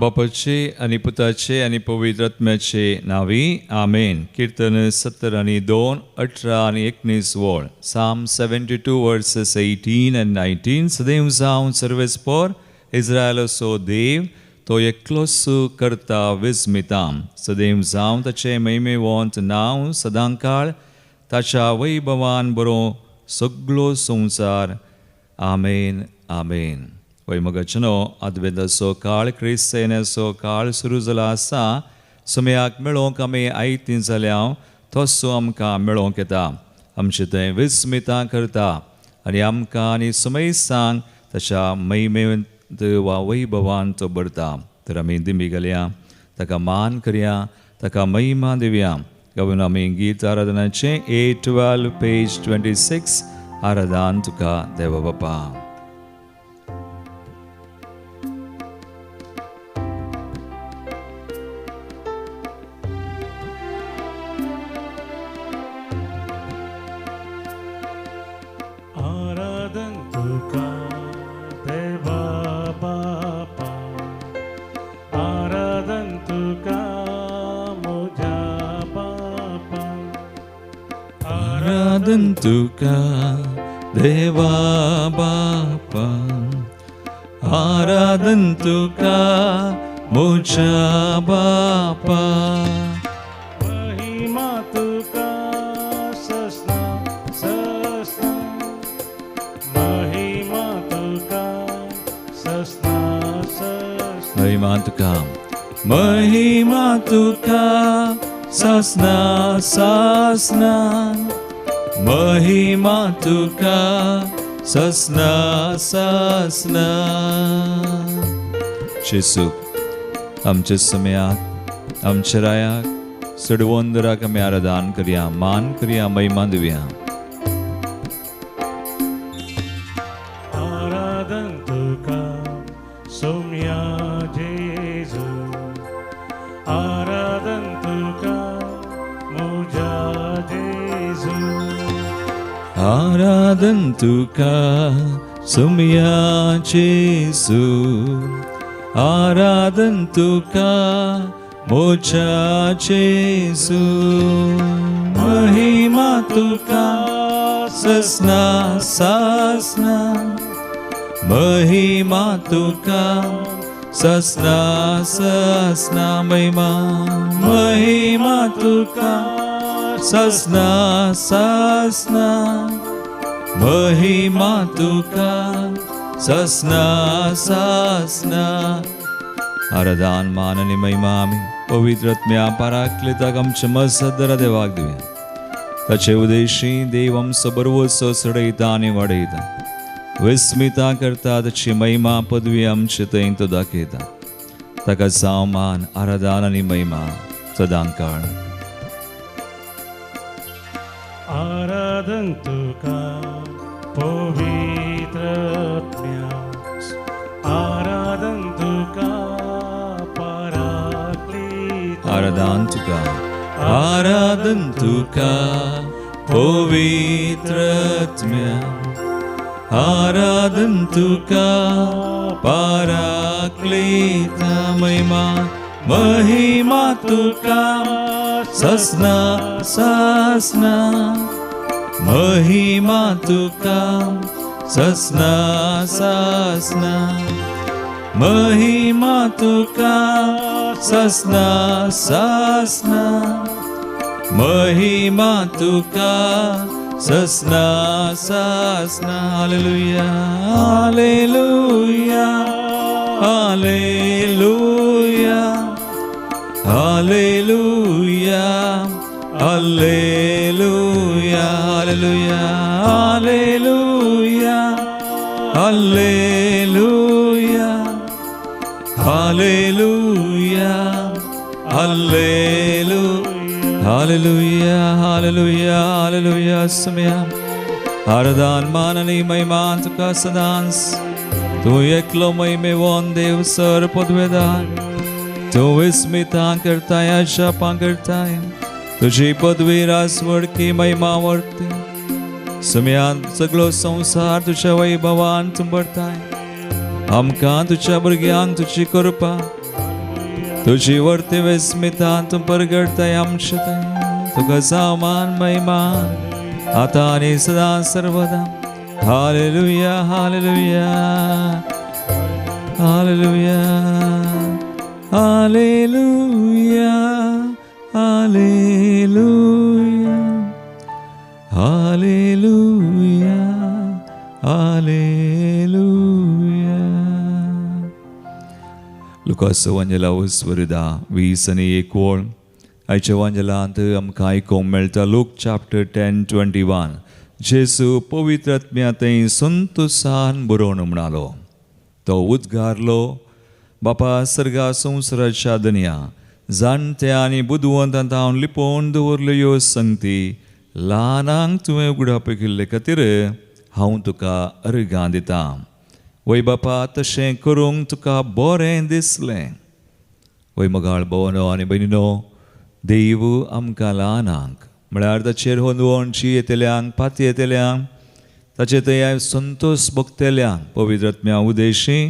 बापाचे आणि पुताचे आणि पवित्र आत्म्याचे नावी आमेन. कीर्तन 70 आणि 2, 18 आणि 19 वळ. Psalm 72 verses 18 and 19. सदैव जावन सर्वेस्पर इस्रायेलाचो देव तो एकलोच करता विस्मिताम. सदैव जावन ताचे महिमेवंत नांव सदांकाळ ताच्या वैभवान बरो सगळो संसार. आमेन आमेन. वैमगचनो अद्वेदाचो काळ क्रिस्त येण्याचो काळ सुरू जाला आसा. सुमयाक मेळोवंक आमी आयतीं जाल्यार तसो आमकां मेळोवंक येता. आमचें तें विस्मितां करता आनी आमकां आनी सुमयसांक ताच्या महिमेंत वा वैभवांत भरता. तर आमी दिमी घालया, ताका मान करया, ताका महिमा दिवया. गावन आमी गीत आराधनाचें A12 page 26. आराधन तुका देव बापा. आराधन तुका देवा बापा, आराधन तुका मोच्या बापा. महिमा तुका ससना ससना, महिमा तुका ससना ससना. महिमा तुका, महिमा तुका ससना ससना, महिमा तुका ससना ससना. जेसू आमच्या समयाक आमच्या रायाक सडवंदराक आमी आराधन करया, मान करया, महिमा दिवया. आराधन तुका सोम्या जेजू, आराधन तुका मुजा जेजू. आराधन तुका सुमया जेसू, आराधन तुका मोच्या जेसू. महिमा तुका ससना ससना, महिमा तुका ससना ससना. महिमा, महिमा तुका ससना ससना, महिमा तुका ससना ससना. आराधन मान आणि महिमा आमी पवित्र आत्म्या पाराक्लिताक आमच्या मसदरा देवाक दिवया. ताचे उदेशी देव आमचो बरवसो चडयता आनी वाडयता, विस्मिता करता. ताची महिमा पदवी आमचे थंय तो दाखयता. ताका जावं मान, आराधन आनी महिमा सदांकाळ. आराधन तुका पवित्र आत्म्या, आराधन तुका पराक्लित. आराधन तुका, आराधन तुका पवित्र आत्म्या, आराधन तुका पराक्लित. महिमा, महिमा तुका ससना ससना, महिमा तुका ससना ससना, महिमा तुका ससना ससना, महिमा तुका ससना ससना. हालेलुया हालेलुया हालेलुया हालेलुया हालेलुया हालेलुया हालेलुया हालेलुया हालेलुया हालेलुया हालेलुया हालेलुया. समया आराधन मान आणि महिमा तुका सदांच. तू एकलो महिमेवान देव सर पदवेदार. तू विस्मिता करताय, आशापा करताय. तुझी पदवी रासवडकी महिमा वर्ते. समयात सगळो संसार तुझ्या वैभवान भरताय. आमकां तुझ्या भुरग्यांक तुझी कृपा तुझी वर्ती विस्मिता तू परगडताय आमच्यात तुका सामान महिमा आता आणि सदा सर्वदा हालेलुया हालेलुया हालेलुया हालेलुया हालेलुया हालेलुया हालेलुया. लुकास वांजेला वस्वरदा 20:1 आयच्या वांजेलांत आमकां आयकोंक मेळटा. Look chapter 10:21. जेसू पवित्र आत्म्यातय संतोषान बरोवन म्हणालो. तो उद्गारलो, बापा सर्गा संवसाराच्या दुनिया जाणट्या आनी बुदवंतांत हांव लिपोवन दवरल्यो ह्यो संगती ल्हानांक तुवें उगडावपी केल्ले खातीर हांव तुका अर्गां दितां. वय बापा तशें करूंक तुका बरें दिसलें. वय मोगाळ भवनो आनी भयणीनो, देव आमकां ल्हानांक म्हळ्यार ताचेर होंदवणची येतल्यांक पाती येतल्यांक ताचे थंय संतोष भोगतेल्यांक पवित्र आत्म्या उदेशी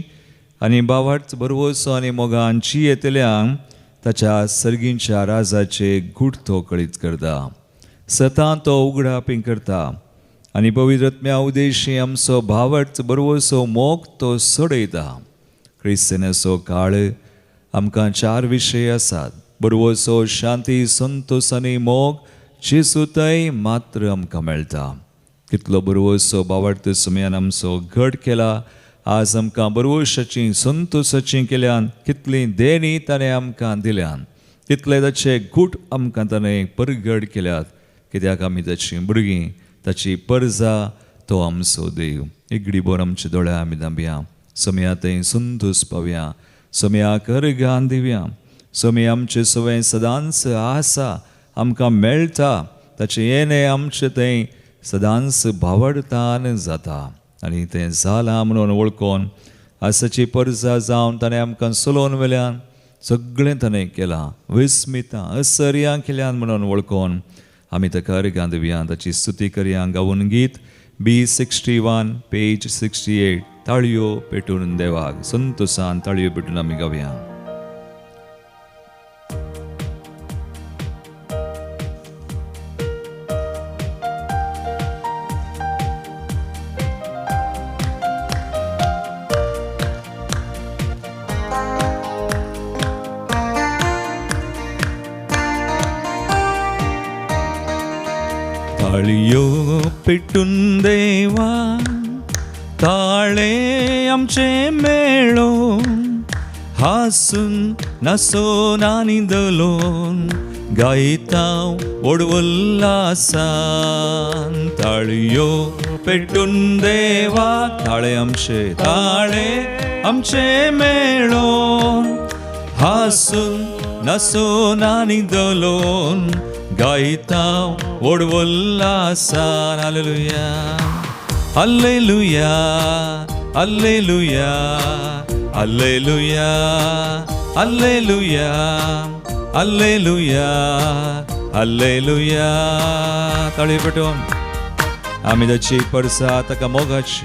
आनी बावार्थ बरवोसो आनी मोगांची येतल्यांक ताच्या सर्गींच्या राजाचे गूढ तो कळीत करता. सतां तो उगडापी करता आनी पवित्र आत्म्या उदेशी आमचो भावार्थ बरवोसो मोग तो सोडयता. क्रिस्तिनाचो काळ आमकां 4 विशय आसात. बरवोसो शांती संतोष आनी मोग जेसू थंय मात्र आमकां मेळटा. कितलो बरवोसो भावार्थ सुमयान आमचो घट केला. आज आमकां बरवोशाची संतोशाची केल्यान कितली देणी ताणें आमकां दिल्यान तितले ताचे गूट आमकां ताणें परगड केल्यात. कित्याक आमी ताची भुरगीं ताची परजा तो आमचो देव. इगडी बोर आमच्या दोळ्या आमी दांबया. सोम्या थंय संतोश पावया. सोम्याक अर्गां दिवया. सोमी आमचें सवय सदांच आसा आमकां मेळटा. ताचें येणें आमचें थंय सदांच भावडतान जाता आनी तें जालां म्हणून वळखून आसाची परजा जावन ताणें आमकां सोलोवन वेल्यान सगळें ताणें केलां. विस्मितां असर्यां केल्यान म्हणून वळखून आमी ताका अर्गां दिवया. ताची स्तुती करया. गावून गीत B61 पेज 68. ताळयो पेटून देवाक संतोशान ताळयो पेटून आमी गावया. ताळयो पेटून देवा ताळे आमचे मेळोन हासून नासून आनी दलोन गायता ओडवल्लासान. ताळयो पेटून देवा ताळे आमचे मेळोन हासून नासून आनी दलोन गायता ओडवल्लासान. हालेलुया हालेलुया हालेलुया हालेलुया हालेलुया हालेलुया हालेलुया. ताळयो पेटोवन आमी ताची परसा ताका मोगाची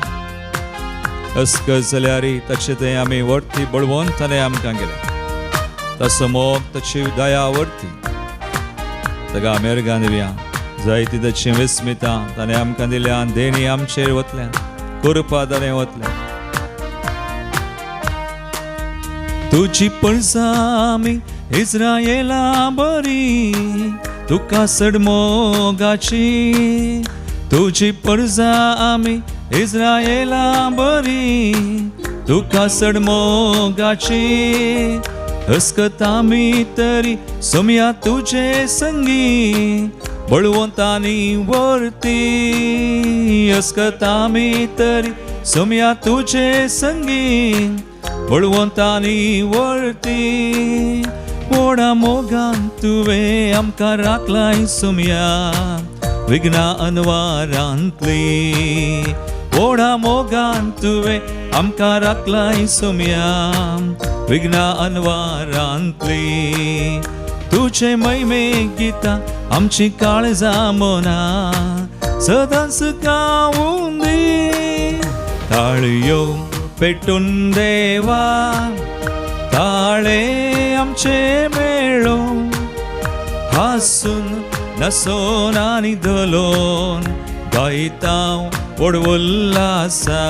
अस्कज जाल्यार ताचे थंय आमी वर्ती बळवून ताणें आमकां गेल्या. तसो मोग ताची दया वर्ती ताका आमी अर्गां दिवया. जायती ताची विस्मितां ताणें आमकां दिल्यान देणी आमचेर वतल्या कृपा ताणें वतल्या. तुजी परसा आमी इस्रायेला बरी तुका सडमोगाची. तुजी परजा आमी इस्रायेला बरी तुका सडमोगाची. अस्कतामी तरी सोम्या तुजे संगी बळवंतानी वर्ती. अस्कतामी तरी सोम्या तुजे संगी बळवंतानी वर्ती. मोडा मोगान तुवें आमकां राखलाय सोम्या विघ्ना अनवारांतली. मोडा मोगान तुवें आमकां राखलाय सोम्या विघ्ना अनवारांतली. तुझे महिमे गितां आमची काळजां मना सदांच गावून दी. ताळयो पेटून देवा ताळे आमचे मेळोन हासून नसोन आनी धलोन गायता व्हड उल्हासा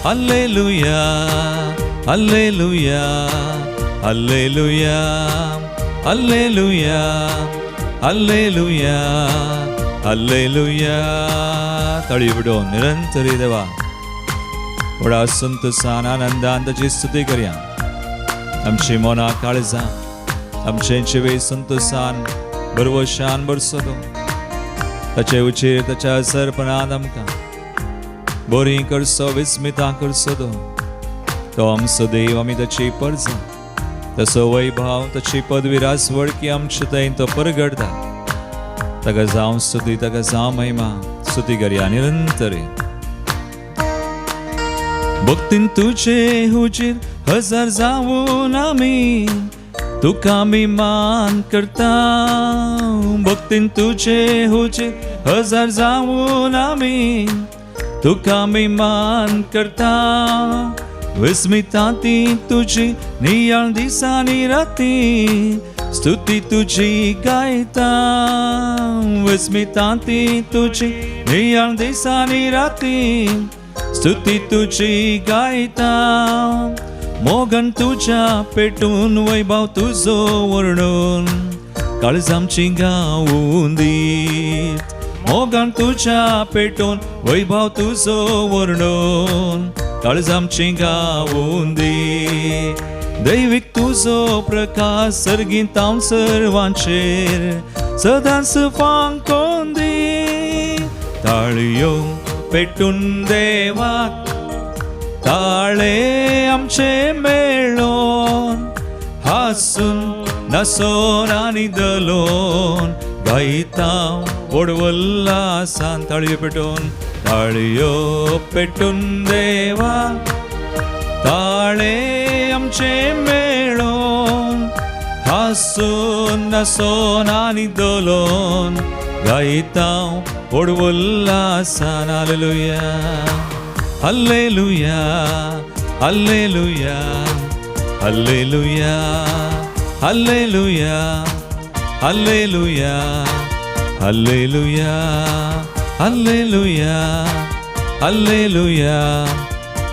हालेलुया हालेलुया हालेलुया हालेलुया हालेलुया हालेलुया तळी बिडोन निरंतरी देवा व्हडा संतोषान आनंदान ताची स्तुती करया आमची मना काळजां आमचे जिवे संतोषान बरवशान बरसतो ताचे उचेर ताच्या असरपणान आमकां बरी करसो विस्मिता करसो तो आमचो देव आमी ताची परजां तसो वैभव ताची पदवी रासवडकी आमचे थंय तो परगडता ताका जावं स्तुती ताका जावं महिमा स्तुती करया निरंतरी भक्तीन तुजे हुजीर हजार जावून आमी तुका आमी मान करता भक्तीन तुजे हुजीर हजार जावून आमी तुका आमी मान करता विस्मिता ती तुजी नियाळ दिसांनी राती स्तुती तुजी गायता विस्मिता ती तुजी नियाळ दिसांनी राती स्तुती तुजी गायता मोगन तुझ्या पेटून वैभव तुझो वर्णून काळज आमची गावून दीत मोगन तुझ्या पेटून वैभव तुझो वर्णून काळज आमची गावून दी दैविक तुझो प्रकाश सर्गीत हांव सर्वांचेर सदांच फांकोन दी ताळयो पेटून देवाक ताळे आमचे मेळोन हासून नसोन आनी धलोन गायता व्हड उल्हासान ताळयो पेटून देवा ताळे आमचे मेळोन हासून नसोन आनी धलोन गायता व्हड उल्हासान हालेलुया हालेलुया हालेलुया हालेलुया हालेलुया हालेलुया हालेलुया हालेलुया हालेलुया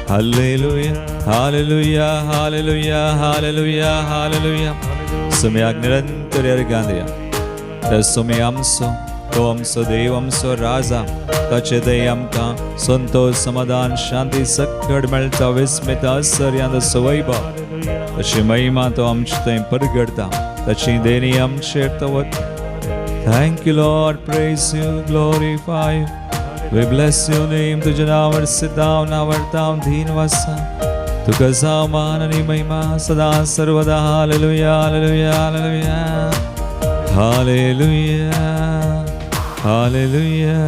हालेलुया हालेलुया हालेलुया हालेलुया हालेलुया सुम्याक निरंतर अर्गांदया तर सुमे आमचो तो आमचो देव आमचो राजा ताचे दय आमकां संतोष समाधान शांती सकट मेळटा विस्मिता आश्चर्यान वैभव तशी महिमा तो आमचे थंय परगडता ताची देणी आमचेर तो Thank you, Lord. Praise you, glorify you. We bless your name. तुझे नावावर सिद्धाव नावावर ताव धीन वासा तुका जाव मान आणि महिमा सदा सर्वदा हालेलुया हालेलुया हालेलुया हालेलुया हालेलुया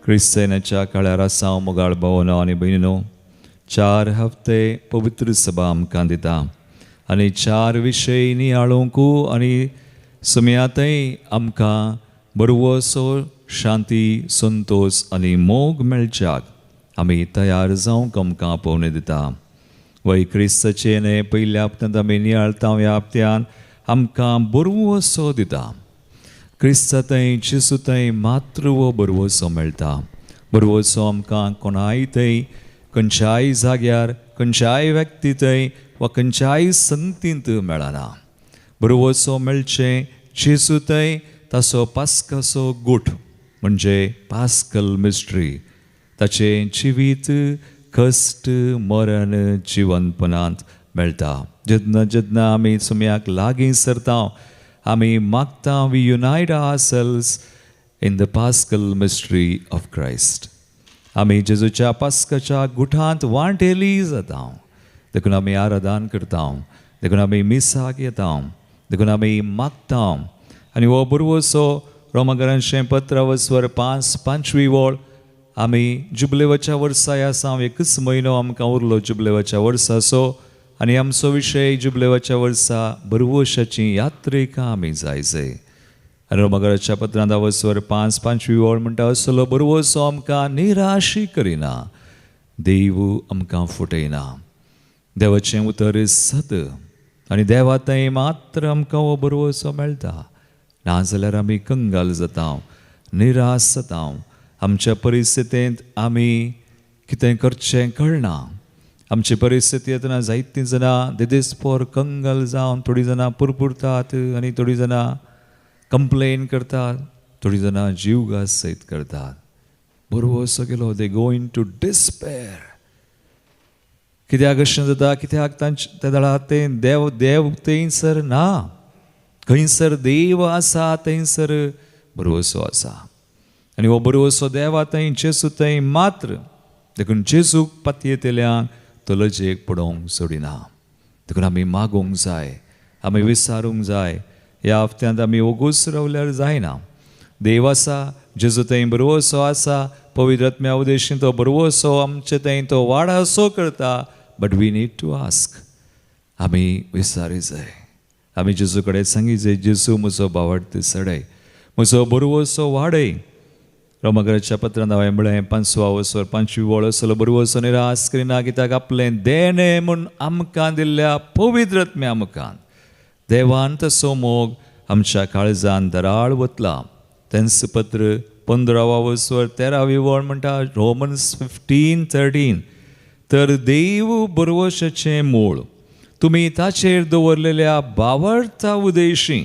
क्रिस्तानाच्या काळार आसा मोगाळ भावनो आनी भयणीनो 4 हफ्ते पवित्र सभा आमकां दिता आनी 4 विशय नियाळोंकू आनी सुमयातय आमकां बरवसो शांती संतोष आनी मोग मेळच्याक आमी तयार जावंक आमकां पोवणे दिता वय क्रिस्ताचे ने पयल्या हप्त्यांत आमी नियाळता ह्या हप्त्यान आमकां बरवसो दिता क्रिस्तातय चिसूतय मात्र वो बरवसो मेळटा बरवसो आमकां कोणाय थंय खंयच्याय जाग्यार खंयच्याय व्यक्ती थंय वा खंयच्याय संगतींत मेळना बरवसो मेळचे जेजू थंय ताचो पास्काचो गोठ म्हणजे पास्कल मिस्ट्री ताचे जिवीत कश्ट मरण जिवंतपणांत मेळटा जेन्ना जेन्ना आमी सुमयाक लागीं सरता आमी मागता we unite ourselves in the paschal mystery of Christ आमी जेजूच्या पास्काच्या गुठांत वांटेली जाता देखून आमी आराधन करता देखून आमी मिसाक येता देखून आमी मागता आनी हो बरवसो रोमाकारांचें 15:5 वोळ आमी जुबलेवाच्या वर्सा आसा एकच म्हयनो आमकां उरलो जुबलेवाच्या वर्साचो आनी आमचो विशय जुबलेवाच्या वर्सा बरवशाची यात्रेक आमी जायचे आनी रोमाकाराच्या 15:5 वोळ म्हणटा असलो बरवसो आमकां निराशी करिना देव आमकां फुटयना. देवाचें उतर सत आनी देवा थंय मात्र आमकां हो बरो असो मेळटा. नाजाल्यार आमी कंगाल जाता, निराश जाता. आमच्या परिस्थितींत आमी कितें करचें कळना. आमची परिस्थिती येतना जायतीं जाणां दिसभर कंगाल जावन थोडीं जाणां पुरपुरतात आनी थोडीं जाणां कंप्लेन करतात, थोडीं जाणां जीव सयत करतात. बरो असो गेलो, दे गो इन टू डिस्पेर. कित्याक अशें जाता? कित्याक त्या दळा तें देव थंयसर ना. खंयसर देव आसा थंयसर बरो असो आसा. आनी हो बरो असो देव थंय जेजू थंय मात्र. देखून जेजूक पातयेंतल्यान तो लजेक पडोवंक सोडिना. देखून आमी मागोवंक जाय, आमी विचारूंक जाय. ह्या हफ्त्यांत आमी ओगूच रावल्यार जायना. देव आसा, जेजू थंय बरो असो आसा, पवित्र आत्म्या उदेशीन तो बरो असो आमचे थंय तो वाडा असो करता. But we need to ask. आमी विचारी जाय. आमी जेजू कडेन सांगी जाय, जेजू म्हजो भावार्थ सडय, म्हजो बरो असो वाडय. रोमाकाराच्या पत्रांत हांवें म्हळें 5वा वर्सवर 5वी वळ असलो बरो असो निराश करिना. कित्याक आपलें देणें म्हूण आमकां दिल्ल्या पवित्र आत्म्या मुखार देवान तसो मोग आमच्या काळजान दराळ वतला. तेंच पत्र 15वा वर्सवर 13वी वळ म्हणटा, रोमन्स 15:13. तर देव बरोवशाचें मूळ तुमी ताचेर दवरलेल्या भावार्था उदेशी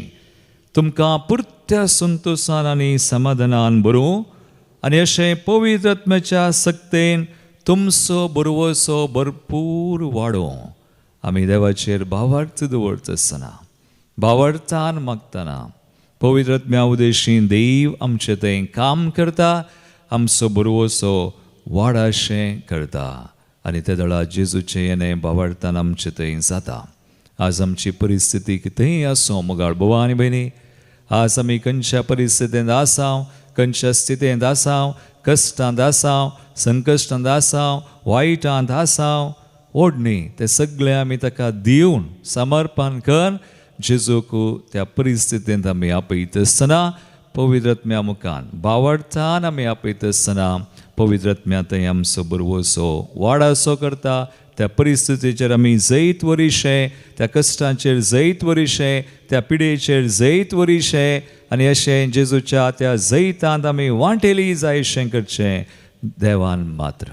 तुमकां पुर्त्या संतोशान आनी समाधानान बरोवं आनी अशें पवित्र आत्म्याच्या सक्तेन तुमचो बरोवसो भरपूर वाडोवं. आमी देवाचेर भावार्थ दवरता आसतना, भावार्थान मागतना पवित्र आत्म्या उदेशीन देव आमचे थंय काम करता, आमचो बरोवसो वाडाशें करता. आनी त्या दळा जेजूचें येणें भावार्थान आमचे थंय जाता. आज आमची परिस्थिती कितेंय आसूं मोगाळ भोवा आनी भयणी, आज आमी खंयच्या परिस्थितींत आसां, खंयच्या स्थितींत आसां, कश्टांत आसां, संकश्टांत आसां, वायटांत आसां, ओडणी तें सगळें आमी ताका दिवन समर्पण करून जेजूक त्या परिस्थितींत आमी आपयत आसतना पवित्र आत्म्या मुखार भावार्थान आमी आपयत आसतना पवित्र आत्म्या थंय आमचो बरो असो वाडा असो करता. त्या परिस्थितीचेर आमी जैत वरिशे, त्या कश्टांचेर जैत वरिशे, त्या पिडेचेर जैत वरिशे आनी अशें जेजूच्या त्या जैतांत आमी वांटेली जायशें करचें देवान मात्र.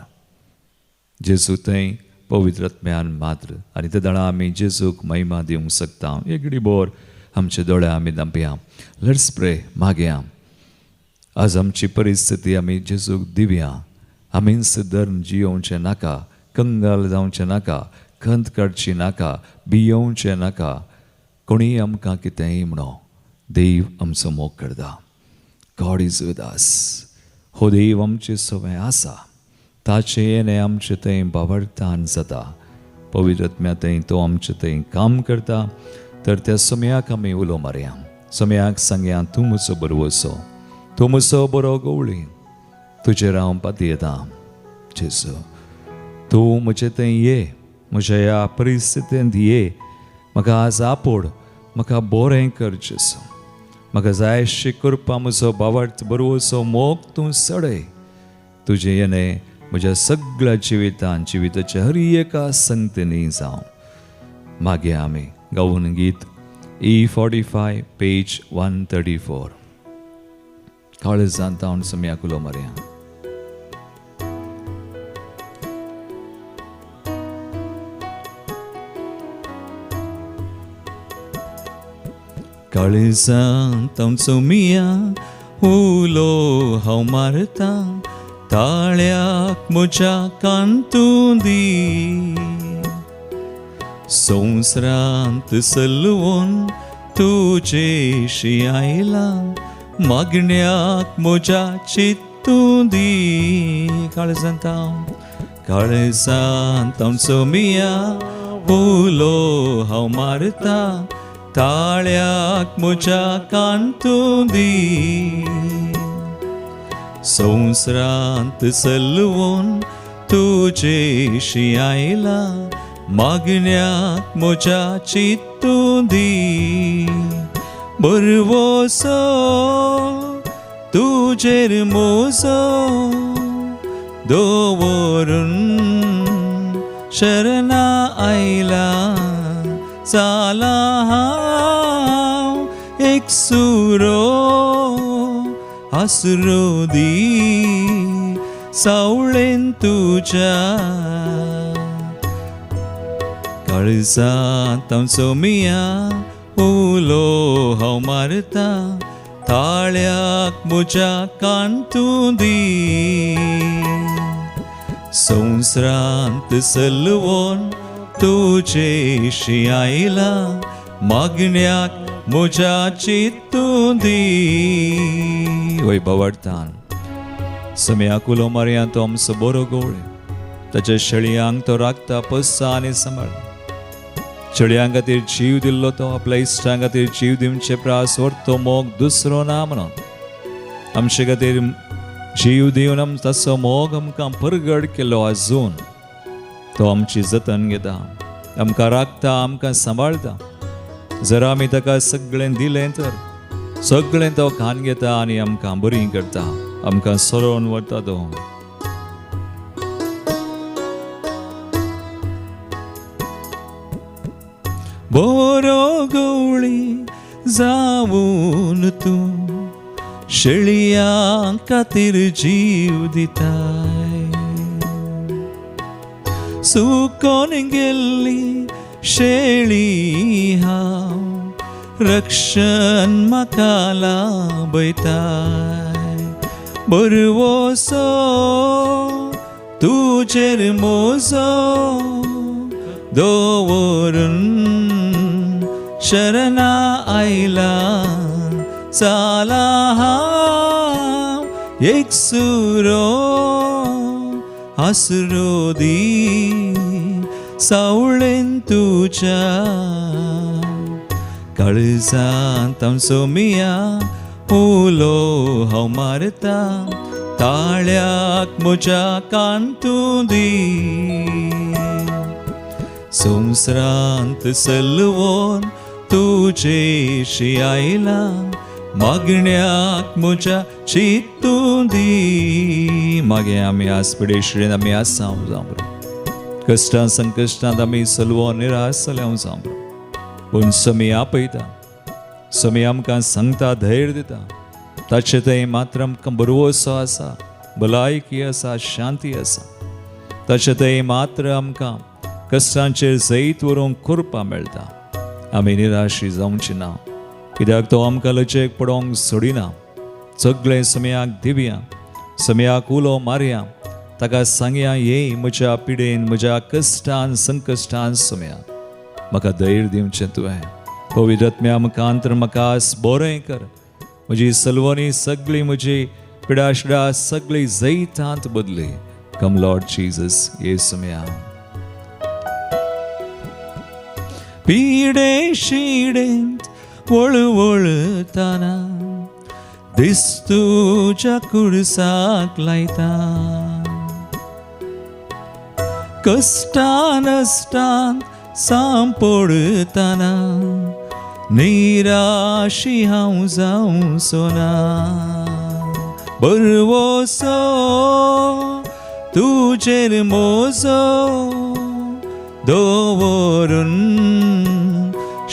जेजू थंय पवित्र आत्म्यान मात्र. आनी त्या दळा आमी जेजूक महिमा दिवंक शकता. एक घडी बोर आमचे दोळे आमी धांपया. लेट्स प्रे. मागया आज आमची परिस्थिती आमी जेजूक दिवया. आमीच धर्म जियोवचें नाका, कंगाल जावचें नाका, खंत काडची नाका, भियोवचें नाका. कोणीय आमकां कितेंय म्हणो, देव आमचो मोग करता. God is with us. हो देव आमचे सवय आसा. ताचें येणें आमचे थंय भावार्थान जाता. पवित्र आत्म्या थंय तो आमचे थंय काम करता. तर त्या समयाक आमी उलो मारया. समयाक सांगया, तूं म्हजो बरो असो, तूं म्हजो बरो गवळी, तुजेर हांव पातयेता. जेजू तूं म्हजे थंय ये, म्हज्या ह्या परिस्थितींत ये. म्हाका आज आपड, म्हाका बरें कर जेजू. म्हाका जाय अशी करपा म्हजो भावार्थ बरो असो मोग तूं सडय. तुजें येणें म्हज्या सगळ्या जिविताच्या हर एका संगतींनी जावं. मागया आमी गावून गीत E45 पेज 134. काळजांत हांव समयाक उलो मारया. काळजांत हांव सोमिया उलो हांव मारता. ताळ्याक म्हज्या कांतूं दी. संवसारांत सलवून तुजेशी आयला. मागण्याक म्हज्या चिंतूं दी. काळजांत हांव सोमिया उलो हांव मारता. ताळ्याक म्हज्या कांतूं दी. संवसारांत सलवून तुजेशी आयला. मागण्याक म्हज्या चिंतूं दी. बरवोसो तुजेर मोजो दोवरून शरणा आयला जाला हांव एकसुरो आसरो दी सावळेन तुज्या काळजांत हांव सोमिया उलो हांव मारता ताळ्याक म्हज्या कांतू दी संवसारांत सलवोन तुजेशी आयला मागण्याक म्हज्या चित्तू दी वैभवार्थान समेयाक उलो मारया तो आमचो बरो गवळी ताच्या शेळयांक तो राखता पस्सा आनी सांबाळ शेळयां खातीर जीव दिल्लो तो आपल्या इश्टां खातीर जीव दिवचे प्रास व्हरतो मोग दुसरो ना म्हणून आमचे खातीर जीव दिवन ताचो मोग आमकां परगट केलो आजून तो आमची जतन घेता आमकां राखता आमकां सांबाळता जर आमी ताका सगळें दिलें तर सगळें तो खाण घेता आनी आमकां बरीं करता आमकां सरोन व्हरता तो बरो गवळी जावून तूं शेळयां खातीर जीव दिताय सुकोन गेल्ली शेळी हांव रक्षण म्हाका लाभयताय बरवोसो तुजेर मोजो दोवरून शरणा आयला जाला हांव एकसुरो आसरो दी सावळेन तुज्या काळजांत हांव सोमिया उलो हांव मारता ताळ्याक म्हज्या कांतू दी संवसारांत सलवोन तुजेशी आयला मागण्याक म्हज्या चित्तू दी मागे आमी आसपडेश्रेन आमी आसा जावं कश्टां संकश्टांत आमी सलवोन निराश जाले हांव जावं पूण समेया पळयता समेया आमकां सांगता धैर्य दिता ताचे थंय मात्र आमकां बरवोसो आसा भलायकी आसा शांती आसा ताचे थंय मात्र आमकां कश्टांचेर जैत व्हरूंक करपा मेळटा आमी निराशी जावची ना कित्याक तो आमकां लचेक पडोवंक सोडिना सगळें समेयाक दिवया समेयाक उलो मारया ताका सांगया ये म्हज्या पिडेन म्हज्या कश्टान संकश्टान समेया म्हाका धैर्य दिवचें तुवें पवित्र आत्म्या आमकां अंतर म्हाका बरें कर म्हजी सलवणी सगळी म्हजी पिडाशिडा सगळी जैतांत बदली कम लॉर्ड जीसस येसू मेया पिडे शिडेंत वळवळताना दिस तुज्या कुडसाक लायता कश्टान नश्टान सांपडताना निराशी हांव जावं सोना बरवोसो तुजेर मोजो दोवरून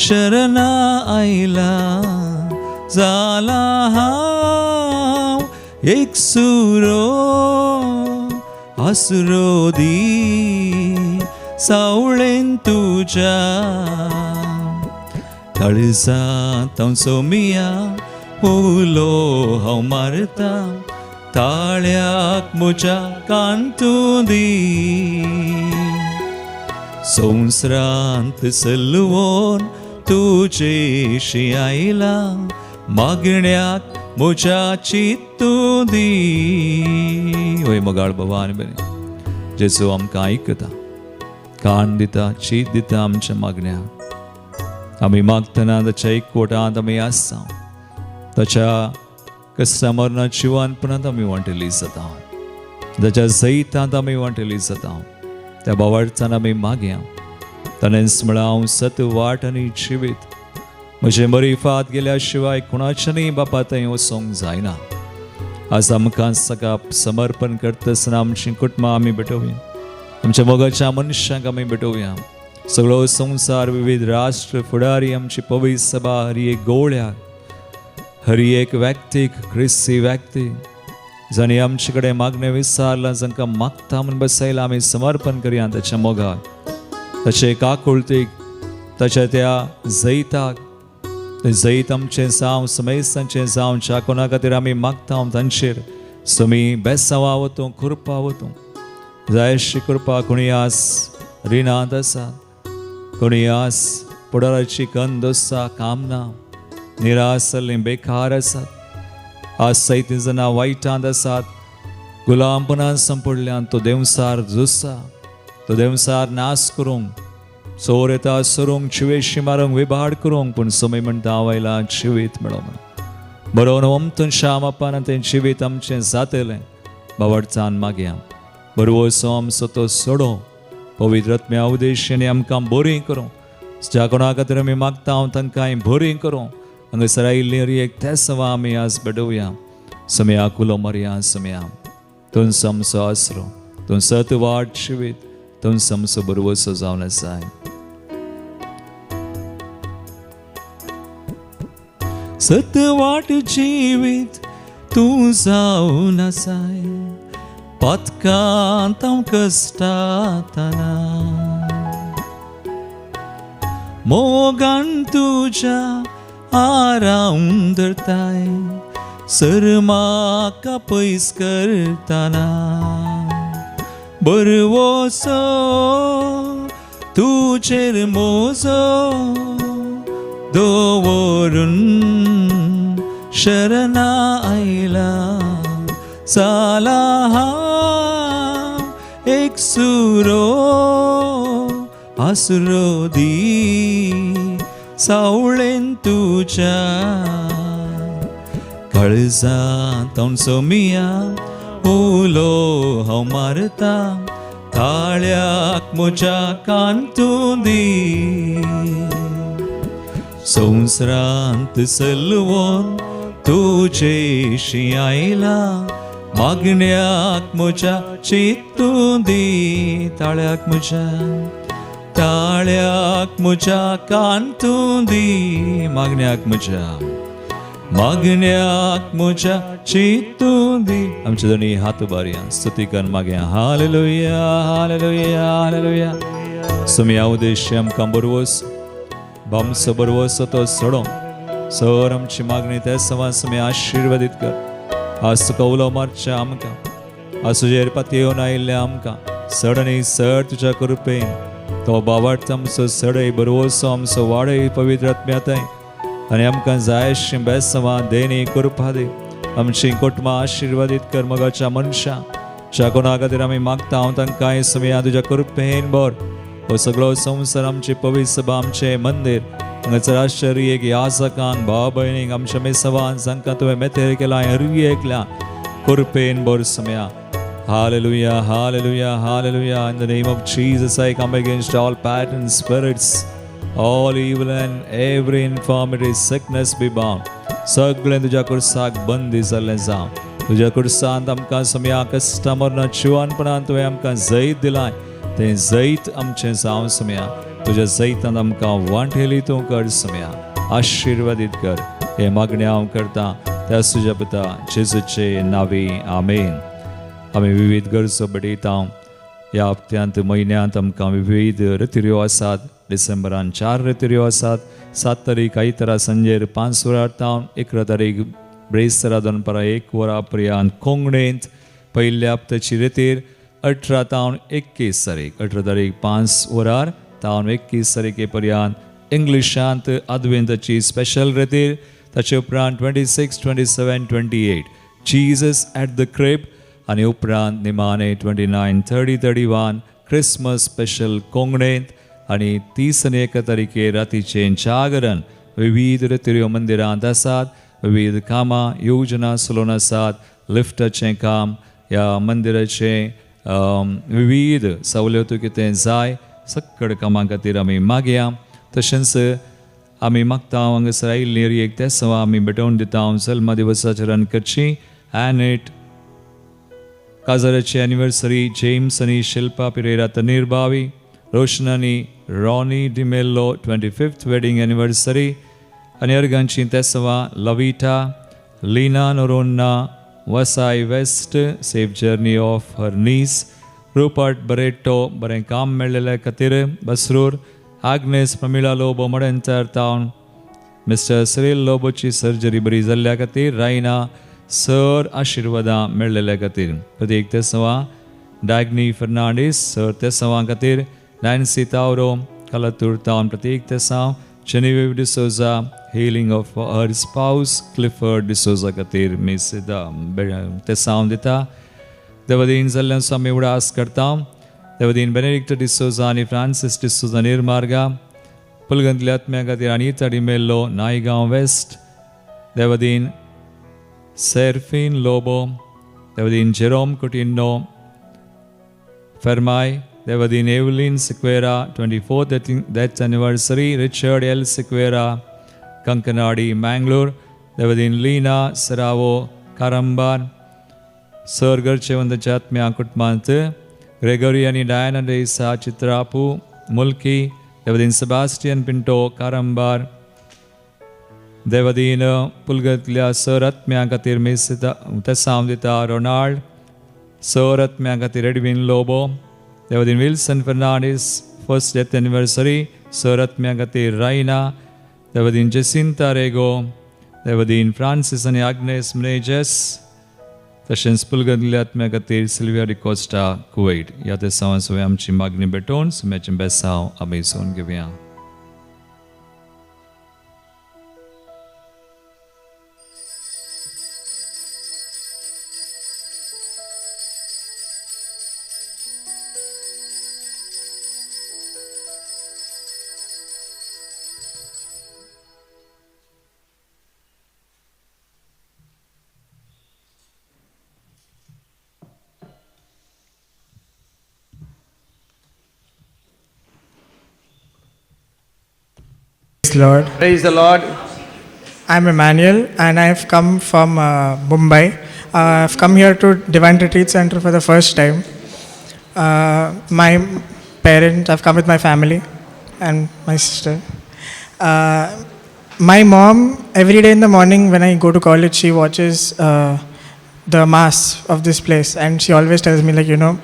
शरणा आयला जाला हांव एकसुरो आसरो दी सावळेन तुज्या काळजांत हांव सोमिया उलो हांव मारता ताळ्याक म्हज्या कांतू दी संवसारांत सलवोन तुजेशी आयला मागण्याक म्हज्या चित्तू दी वय मोगाळ भवानी बरे जेजू आमकां आयकता कान दिता चीत दिता आमच्या मागण्याक आमी मागतना ताच्या एकवटांत आमी आसता ताच्या कश्टा मरणात जिवानपणांत आमी वांटेली जाता ताच्या जैतांत आमी वांटेली जाता त्या भावार्थान आमी मागया ताणें म्हळ्यार हांव सत वाट आनी जिवीत म्हजे मरी फात गेल्या शिवाय कोणाच्यानय बापा थंय वचोंक जायना आज आमकां सगळा समर्पण करतना आमची कुटुंबां आमी भेटोवया, आमच्या मोगाच्या मनशांक आमी भेटोवया. सगळो संवसार, विविध राष्ट्र, फुडारी, आमची पवित्र सभा हरी एक गोळ्याक, हरी एक व्यक्तीक, ख्रिस्ती व्यक्ती जाणी आमचे कडेन मागणें विचारलां, जांकां मागता म्हूण बसयलां, आमी समर्पण करया ताच्या मोगाक, ताचे काकुळतीक, ताच्या त्या जैताक. तें जैत आमचें जावं, समेस्तांचें जावं, च्या कोणा खातीर आमी मागता तांचेर तुमी बेसांवा वतूं, कृपा वतूं. जायशी कृपा. कोणी आस रिणांत आसा, कोणी आस पुडाराची कंद आसा, काम ना, निराश जाल्लीं, बेकार आसात, आज सैती जाणां वायटांत आसात, गुलामपणान संपडल्यान तो देवसार झुजता, तो देवसार नाश करूंक, चोर येता सरूंक, चिवेशी मारूंक, विभाड करूंक, पूण सुमी म्हणटा हांव आयलां जिवीत मेळो म्हणून. बरोवन ओमतून श्याम अप्पान तें जिवीत आमचें जातलें बावडचान मागया. बरो असो आमचो तो सोडो पवित्र आत्म्या उदेशांनी आमकां बरीं करूं, ज्या कोणा खातीर आमी मागता हांव तांकांय बरीं करूं. हांगासर आयिल्लीं एक तेसवा आमी आज बेडोवया. समया कुलो मरया, समया तुन समसो आसरो, तुन सत वाट जिवीत, तुन समसो बरोवसो जावन आसाय. सत वाट जिवीत तूं जावन आसाय, पथकांत हांव कश्टातना, मोगान तुज्या आराम धरताय, सर म्हाका पयस करतना. बरवोसो तुजेर मोजो दवरून शरणा आयला, जाला हांव एक सुरो आसरो दी सावळेन तुज्या. काळजांत हांव सोमिया उलो हांव मारता, ताळ्याक म्हज्या कांतूं दी. संवसारांत सलवोन तुजेशी आयला, मागण्याक म्हज्या चिंतूं दी. ताळ्याक म्हज्या, ताळ्याक म्हज्या कांतूं दी. मागण्याक म्हज्या, मागण्याक म्हज्या चिंतूं दी. आमचे दोनी हात उबारया, स्तुती करून मागया. हालेलुया, हालेलुया, हालेलुया. समया उद्देश आमकां बरोवस, बामसो बरोवस तो सोडो सर आमची मागणी त्या सवास समय आशीर्वादीत कर. आज तुका उलो मारच्या आमकां, आज तुजेर पाती येवन आयिल्ल्या आमकां सडनी सड तुज्या कृपेन तो बावार्थ आमचो सडय, बरोवसो आमचो वाडय पवित्र आत्म्याताय, आनी आमकां जाय अशीं बेसवां देणी कृपा दी. आमची कुटुंबां आशिर्वादीत कर. मोगाच्या मनशां ज्या कोणा खातीर आमी मागता हांव तांकां समया तुज्या कृपेन भर. हो सगळो संवसार आमची पवित्र सभा, आमचें मंदीर, हांगासर आश्चर्य एक याजकांक, भाव भयणींक, आमच्या मेसवान जांकां तुवें मेतेर केलां, हर एकल्या कृपेन भर समया. Hallelujah, hallelujah, hallelujah. In the name of Jesus, I come against all patterns, spirits, all evil and every infirmity, sickness be bound. सगळें तुज्या कुर्साक बंदी जाल्लें जावं. तुज्या कुर्सांत आमकां समया कश्टां मरणां जिवानपणान तुवें आमकां जैत दिलां, तें जैत आमचें जावं समया. तुज्या जैतांत आमकां वांटेली तूं कर समया. आशिर्वादीत कर. हे मागणी हांव करतां त्या तुज्या पिता जेजूचे नांवी. आमेन. आमी विविध गरजो बडयता. ह्या हप्त्यांत म्हयन्यांत आमकां विविध रितीऱ्यो आसात. डिसेंबरान 4 रितीऱ्यो आसात. 7 तारीख आयतारा संजेर 5 वरां तावन 11 तारीख ब्रेस्तारा दनपारां 1 वरां पर्यंत कोंगणेंत पयल्या हप्त्याची रितीर. 18 तावन 21 तारीख, 18 तारीख 5 वरार तावन 21 तारीखे पर्यंत इंग्लिशांत अद्वेंताची स्पेशल रितीर. ताचे उपरांत 26, 27, 28 जीजस एट द क्रिब, आनी उपरांत निमाणे 29, 30, 31 क्रिसमस स्पेशल कोंगणेंत, आनी 30 आनी 1 तारीखेर रातीचें जागरण. विविध रितीऱ्यो मंदिरांत आसात. विविध कामां येवजणा चलोवन आसात. लिफ्टाचें काम, ह्या मंदिराचें विविध सवलतो कितें जाय सकड कामां खातीर आमी मागया. तशेंच आमी मागता हांगासर आयिल्लीं एक तेसवां आमी भेटोवन दिता. जल्म दिवसाचरण करची Annette, काजाराची एनिव्हर्सरी जेम्स आणि शिल्पा पिरेरा तनीरबावी, रोशन आणि Ronnie D'Mello 25th wedding anniversary, आणि अर्गांची तेसवा लविटा, Leena Noronha, Vasai west, safe journey of her niece, Rupert Barretto बरें काम मेळ्ळेले खातीर बसरूर, आग्नेस प्रमिला लोबो मडेंतर टावन, मिस्टर सिरिल लोबोची सर्जरी बरी जाल्ल्या खातीर, रायना सर आशिर्वादां मेळ्ळेल्या खातीर, प्रत्येक तेसवा डॅग्नी फर्नांडीस सर तेसवां खातीर, नॅन्सी तावरो कलातूर टावन प्रत्येक तेसांव, जेनेविव D'Souza healing of her spouse Clifford D'Souza खातीर मिस तेसांव दिता. देवदीन जाल्ल्यान स्वामी उडास करता. देवदीन बेनेडिक्ट डिसोजा आनी फ्रांसिस डिसोजा निर्मार्गा, पुलगंतल्या आत्म्या खातीर अनिता डिमेल्लो नायगांव वेस्ट, देवदीन सेर्फीन लोबो, देवदीन जेरोम कुटिन्नो फर्माय, देवदीन Evelyn Sequeira 24th death anniversary, Richard L Sequeira Kankanady Mangalore, देवदीन लीना सरावो कारांबार, सर घरचे वंदच्या आत्म्या कुटुंबांत, ग्रेगोरी आणि डायना डेसा चित्रापू मुल्की, देवदीन सेबास्टियन पिंटो कारांबार, देवदीन पुलगतल्या सर आत्म्या खातीर मिस तेसांव दिता रोनाल्ड, सर आत्म्या खातीर एडविन लोबो, देवदीन Wilson Fernandes first death anniversary, सर आत्म्या खातीर रायना, देवदीन जेसिंता रेगो, देवदीन फ्रांसिस आणि आग्नेस मनेजेस, तशेंच पुलगंतल्या आत्म्या खातीर सिल्विया डिकोस्टा कुवेट. ह्या तेसांव सगळे आमची मागणी भेटोवन सुम्याचें बेसांव आमी सोन घेवया. Praise Lord. Praise the Lord. I'm Emmanuel and I've come from Mumbai. I've come here to Divine Retreat Center for the first time. My parents, I've come with my family and my sister. My mom, every day in the morning when I go to college, she watches the mass of this place and she always tells me, like, you know,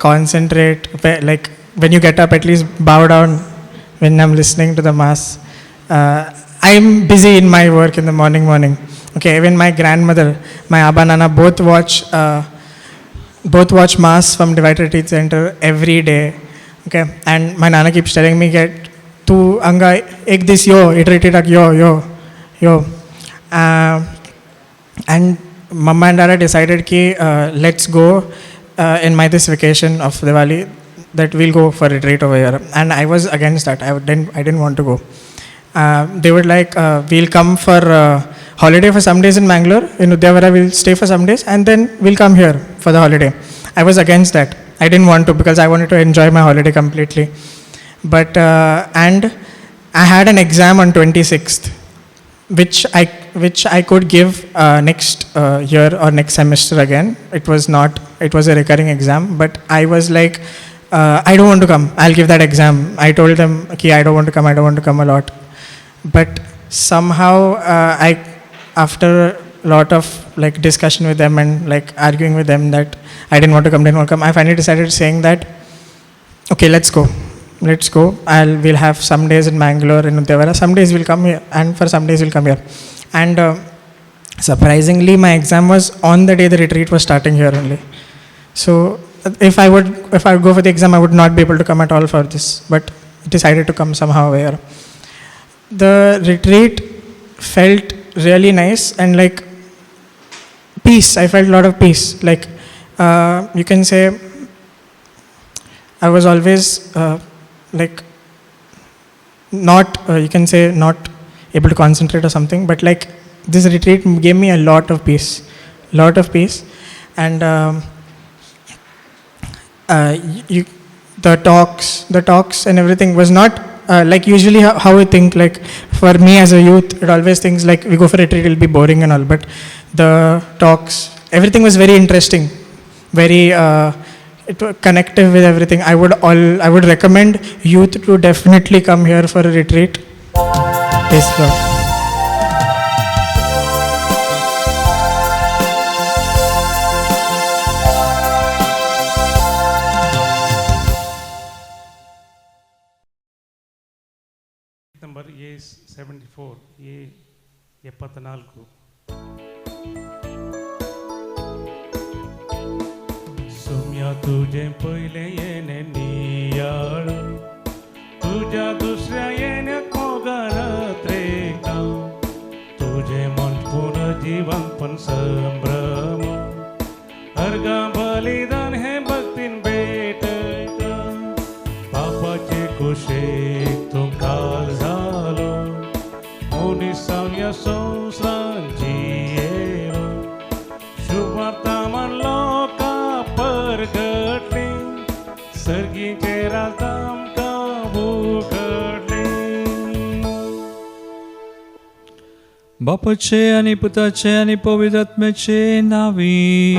concentrate, like when you get up, at least bow down when I'm listening to the mass. I'm busy in my work in the morning. Okay, even my grandmother, my Abba Nana both watch mass from Divine Retreat Center every day. Okay, and my Nana keeps telling me, "Get tu anga ek this yo retreat yo." And Mama and Dada decided ki let's go in my this vacation of Diwali that we'll go for retreat over here. And I was against that. I didn't want to go. They were like, we'll come for holiday for some days in Mangalore. In Udyavara, we'll stay for some days and then we'll come here for the holiday. I was against that. I didn't want to because I wanted to enjoy my holiday completely. But, and I had an exam on 26th, which I could give next year or next semester again. It was a recurring exam, but I was like, I don't want to come. I'll give that exam. I told them, okay, I don't want to come a lot. But somehow after a lot of like discussion with them and like arguing with them that I didn't want to come, I finally decided saying that, okay, let's go. We'll have some days in Mangalore, in Udyavara, some days we'll come here, and for some days we'll come here. And surprisingly, my exam was on the day the retreat was starting here only. So if I would go for the exam, I would not be able to come at all for this, but decided to come somehow here. The retreat felt really nice and like peace. I felt a lot of peace. Like you can say, I was always like not able to concentrate or something, but like this retreat gave me a lot of peace, and the talks and everything was not like usually how we think. Like for me as a youth, it always thinks like we go for a retreat, it'll be boring and all, but the talks everything was very interesting, very connective with everything. I would recommend youth to definitely come here for a retreat. Praise God. Number A74 A74. Saumya तुझे पहिले येणे नियाळ, तुझ्या दुसऱ्या येण्यात मोगळत रे का, तुझे मन पुनर्जीवन पण संभ्रम, अर्गा बलिदान हे भक्तीन भेटत, पापाचे कुशेक तो काल झालो, मुनी सावल्या संस्रांची येलो, शुभार्था म्हणलो परगटले, सर्गीचे राजधाम का उघडले. बापाचे आणि पुताचे आणि पवित्र आत्म्याचे नावी.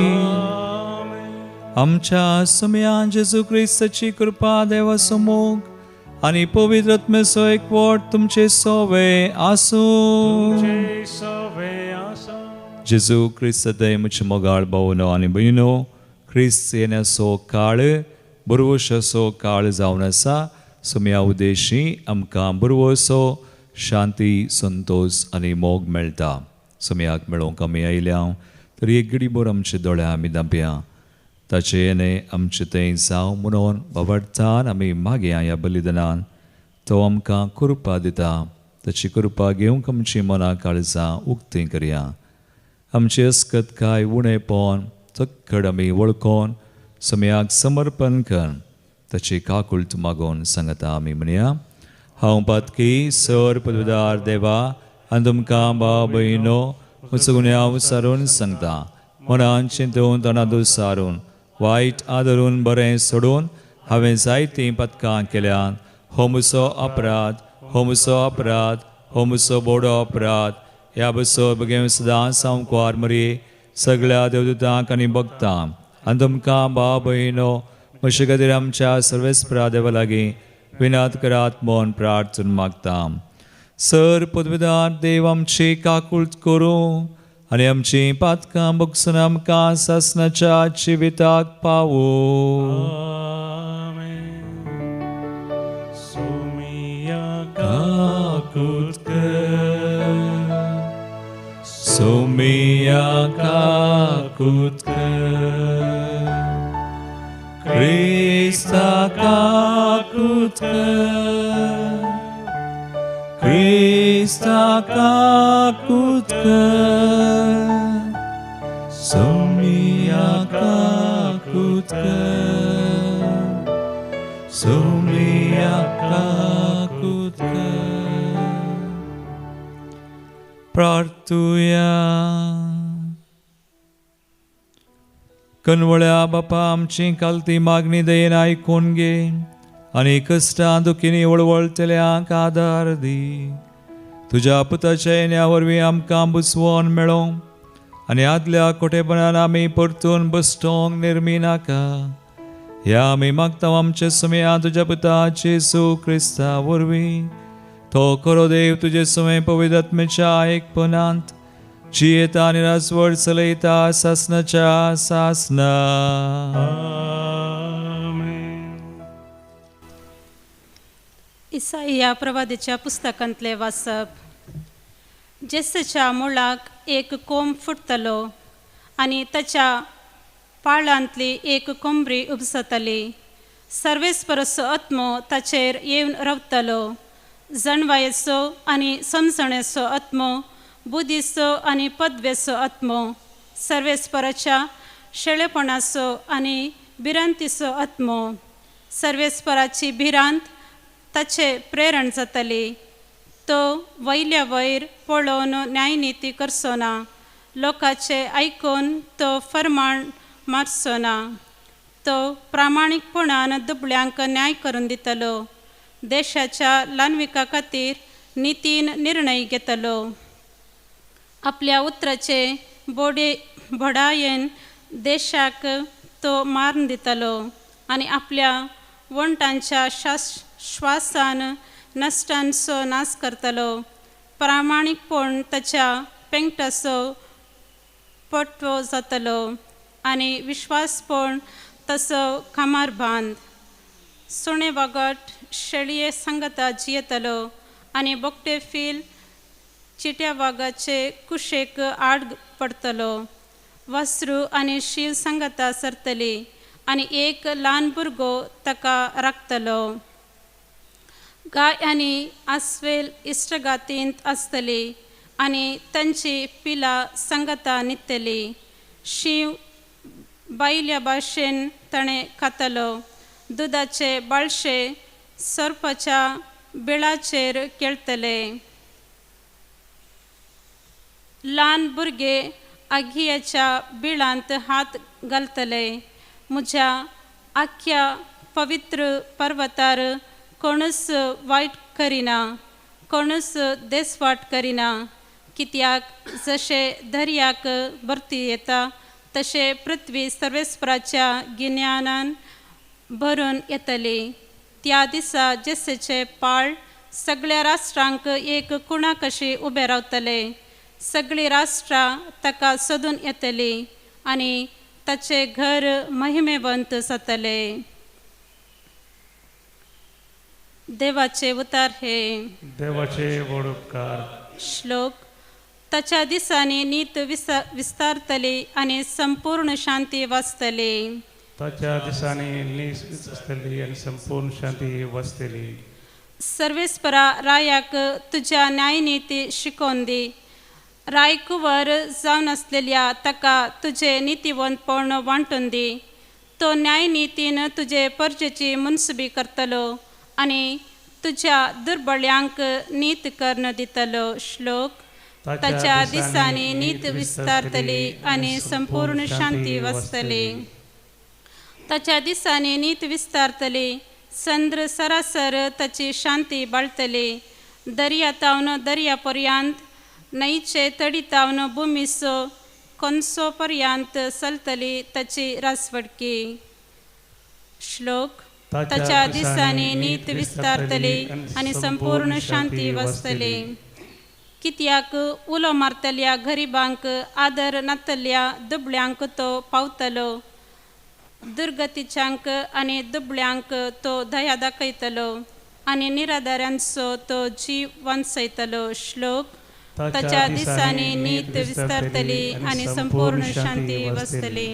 आमच्या सुम्या जेजू ख्रिस्ताची कृपा देवासमोर आणि पवित्र आत्म्याचो एकवट तुमचे सोवे आसू. जेजू ख्रिस्त मुझे मोगाळ भावनो आणि बहिणो, ख्रिस्त येण्याचो काळ बरोवसो काळ जावन आसा. सुम्या उदेशी आमकां बरोवसो शांती, संतोष आनी मोग मेळटा. सुम्याक मेळोवंक आमी आयल्या तरी एक घडीभर आमचे दोळे आमी धांपया. ताचे येणे आमचे तें जावं म्हणून बाबडटान आमी मागया ह्या बलिदानान. तो आमकां कृपा दिता. ताची कृपा घेवंक आमची मनां काळजां उक्तीं करया. आमचे अस्कत काय उणेपण चक्कड आमी वळखोन सुम्याक समर्पण कर. ताची काकुळट मागोवन सांगता आमी म्हणया. हांव पातकी सर पदवीदार देवा आनी तुमकां भाव भयणो म्हजो गुन्यांव विचारून सांगता. मनान चिंतून तोंडां सारून वायट आदरून बरें सोडून हांवें जायतीं पथकां केल्यात. हो म्हजो अपराध, हो म्हजो अपराध, हो म्हजो बोडो अपराध. ह्या बसो बगेन सदांच हांव कुवार मरी सगळ्या देवदूतांक आनी भक्तां आनी तुमकां भाव भयणो म्हजे खातीर आमच्या सर्वेस्परा देवा लागीं विनात करात म्हूण प्रार्थना मागता. सर पदवीदार देव आमची काकुळट करूं आनी आमची पातकां बगसून आमकां सासणाच्या जिविताक पावूं. सोमिया काकुळट सोमिया काकुळट Krista काकुळट Krista काकुळट सोमिया काकुळट सोमिया काकुळट. प्रार्थुया. कनवळ्या बापा आमची कालती मागणी दयेन आयकून घे आनी कश्टां दुखींनी वळवळतल्यांक आदार दी. तुज्या पुताच्या येण्या वरवीं आमकां बुसवण मेळो आनी आदल्या कोठेपणान आमी परतून बसटोंक निर्मी नाका. ह्या आमी मागता आमचे सुम्या तुज्या पुता जेजू क्रिस्ता वरवीं. तो खरो देव तुजे सुमें पवित्र आत्म्याच्या एकपणांत जियेता आनी राजवट चलयता सासणाच्या सासना. इसाया प्रवादीच्या पुस्तकांतले वाचप. जेसच्या मुळाक एक कोंब फुटतलो आनी ताच्या पाळांतली एक कोंबरी उपसतली. सर्वेस्परचो आत्मो ताचेर येवन रावतलो. जणवायेचो आनी समजणेचो आत्मो, बुद्धीचो आनी पदवेचो आत्मो, सर्वेस्पराच्या शेळेपणाचो आनी भिरांतीचो आत्मो. सर्वेस्पराची भिरांत ताचे प्रेरण जातली. तो वयल्या वयर पळोवन न्यायनिती करचो ना. लोकांचे आयकून तो फर्माण मारचो ना. तो प्रामाणीकपणान दुबळ्यांक न्याय करून दितलो. देशाच्या लानविका खातीर नितीन निर्णय घेतलो. आपल्या उतराचे भडायेन देशाक तो मारून दितलो आनी आपल्या वंटांच्या श्वासान नश्टांचो नाश करतलो. प्रामाणीकपण ताच्या पेंगटाचो पटवो जातलो आनी विश्वासपण तसो कामार बांद. सुणे वागट शेळये सांगता जियेतलो आनी बोगटे फील चिट्या वागाचे कुशेक आड पडतलो. वासरू आनी शील सांगता सरतली आनी एक ल्हान भुरगो ताका राखतलो. गाय आनी आस्वेल इश्टगातींत आसतली आनी तांची पिलां सांगता न्हिदतली. शीव बायल्या भाशेन ताणें खातलो. दुदाचे बाळशे सर्पाच्या बिळाचेर खेळटले. ल्हान भुरगे आगियेच्या बिळांत हात घालतले. म्हज्या आख्या पवित्र पर्वतार कोणूच वायट करिना, कोणूच देसवाट करिना. कित्याक जशे दर्याक भरती येता तशे पृथ्वी सर्वेस्पराच्या गिन्यानान भरून येतली. त्या दिसा जेसेचे पाळ सगळ्या राष्ट्रांक एक कुणा कशी उबे रावतले. सगळीं राष्ट्रां ताका सोदून येतली आनी ताचे घर महिमेवंत जातले. देवाचे उतार हे. देवाचे व्हड उपकार. श्लोक. ताच्या दिसांनी नीत विस्तारतली आनी संपूर्ण शांती वाचतली. ताच्या दिसांनी नीस आसतली आनी संपूर्ण शांती वाचतली. सर्वेस्परा रायाक तुज्या न्यायनीती शिकोवन दी. रायकुवर जावन आसलेल्या ताका तुजे नितीवंतपण वांटून दी. तो न्यायनितीन तुजे परजेची मुनसुबी करतलो आनी तुज्या दुर्बळ्यांक नीत कर्ण दितलो. श्लोक. ताच्या दिसांनी नीत विस्तारतली आनी संपूर्ण शांती वाचतली. ताच्या दिसांनी नीत विस्तारतली. चंद्र सरासर ताची शांती बाळतली. दर्या तावन दर्या पर्यंत, न्हंयचे तडी तावन भुमीचो कोनसो पर्यंत चलतली ताची रासवडकी. श्लोक. ताच्या दिसांनी नीत विस्तारतली आनी संपूर्ण शांती वाचतली. कित्याक उलो मारतल्या गरिबांक आदर नातल्या दुबळ्यांक तो पावतलो. दुर्गतीच्यांक आनी दुबळ्यांक तो दया दाखयतलो आनी निराधारांचो तो जीव वांचयतलो. श्लोक. ताच्या दिसांनी नीत विस्तारतली आनी संपूर्ण शांती वाचतली.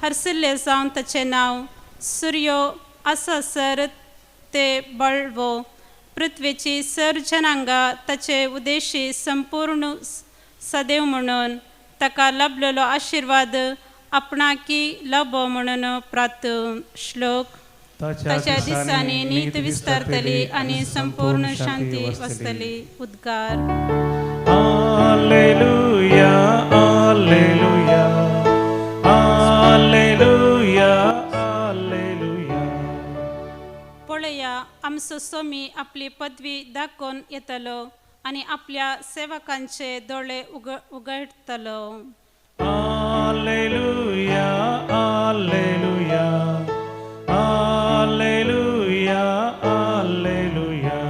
हरसिल्ले जावन ताचें नांव. सूर्यो आसासर ते बळवो. पृथ्वेची सर जनांगा ताचे उदेशी संपूर्ण सदैव म्हणून ताका लाभलेलो आशिर्वाद आपणाकी लाभो म्हणून प्रार्थ. श्लोक. ताच्या दिसांनी नीत विस्तारतली आनी संपूर्ण शांती वाचतली. उद्गार. Alleluia, alleluia, alleluia, alleluia. पळया, आमचो स्वामी आपली पदवी दाखोवन येतलो आनी आपल्या सेवकांचे दोळे उगडतलो. Alleluia, alleluia, alleluia, alleluia.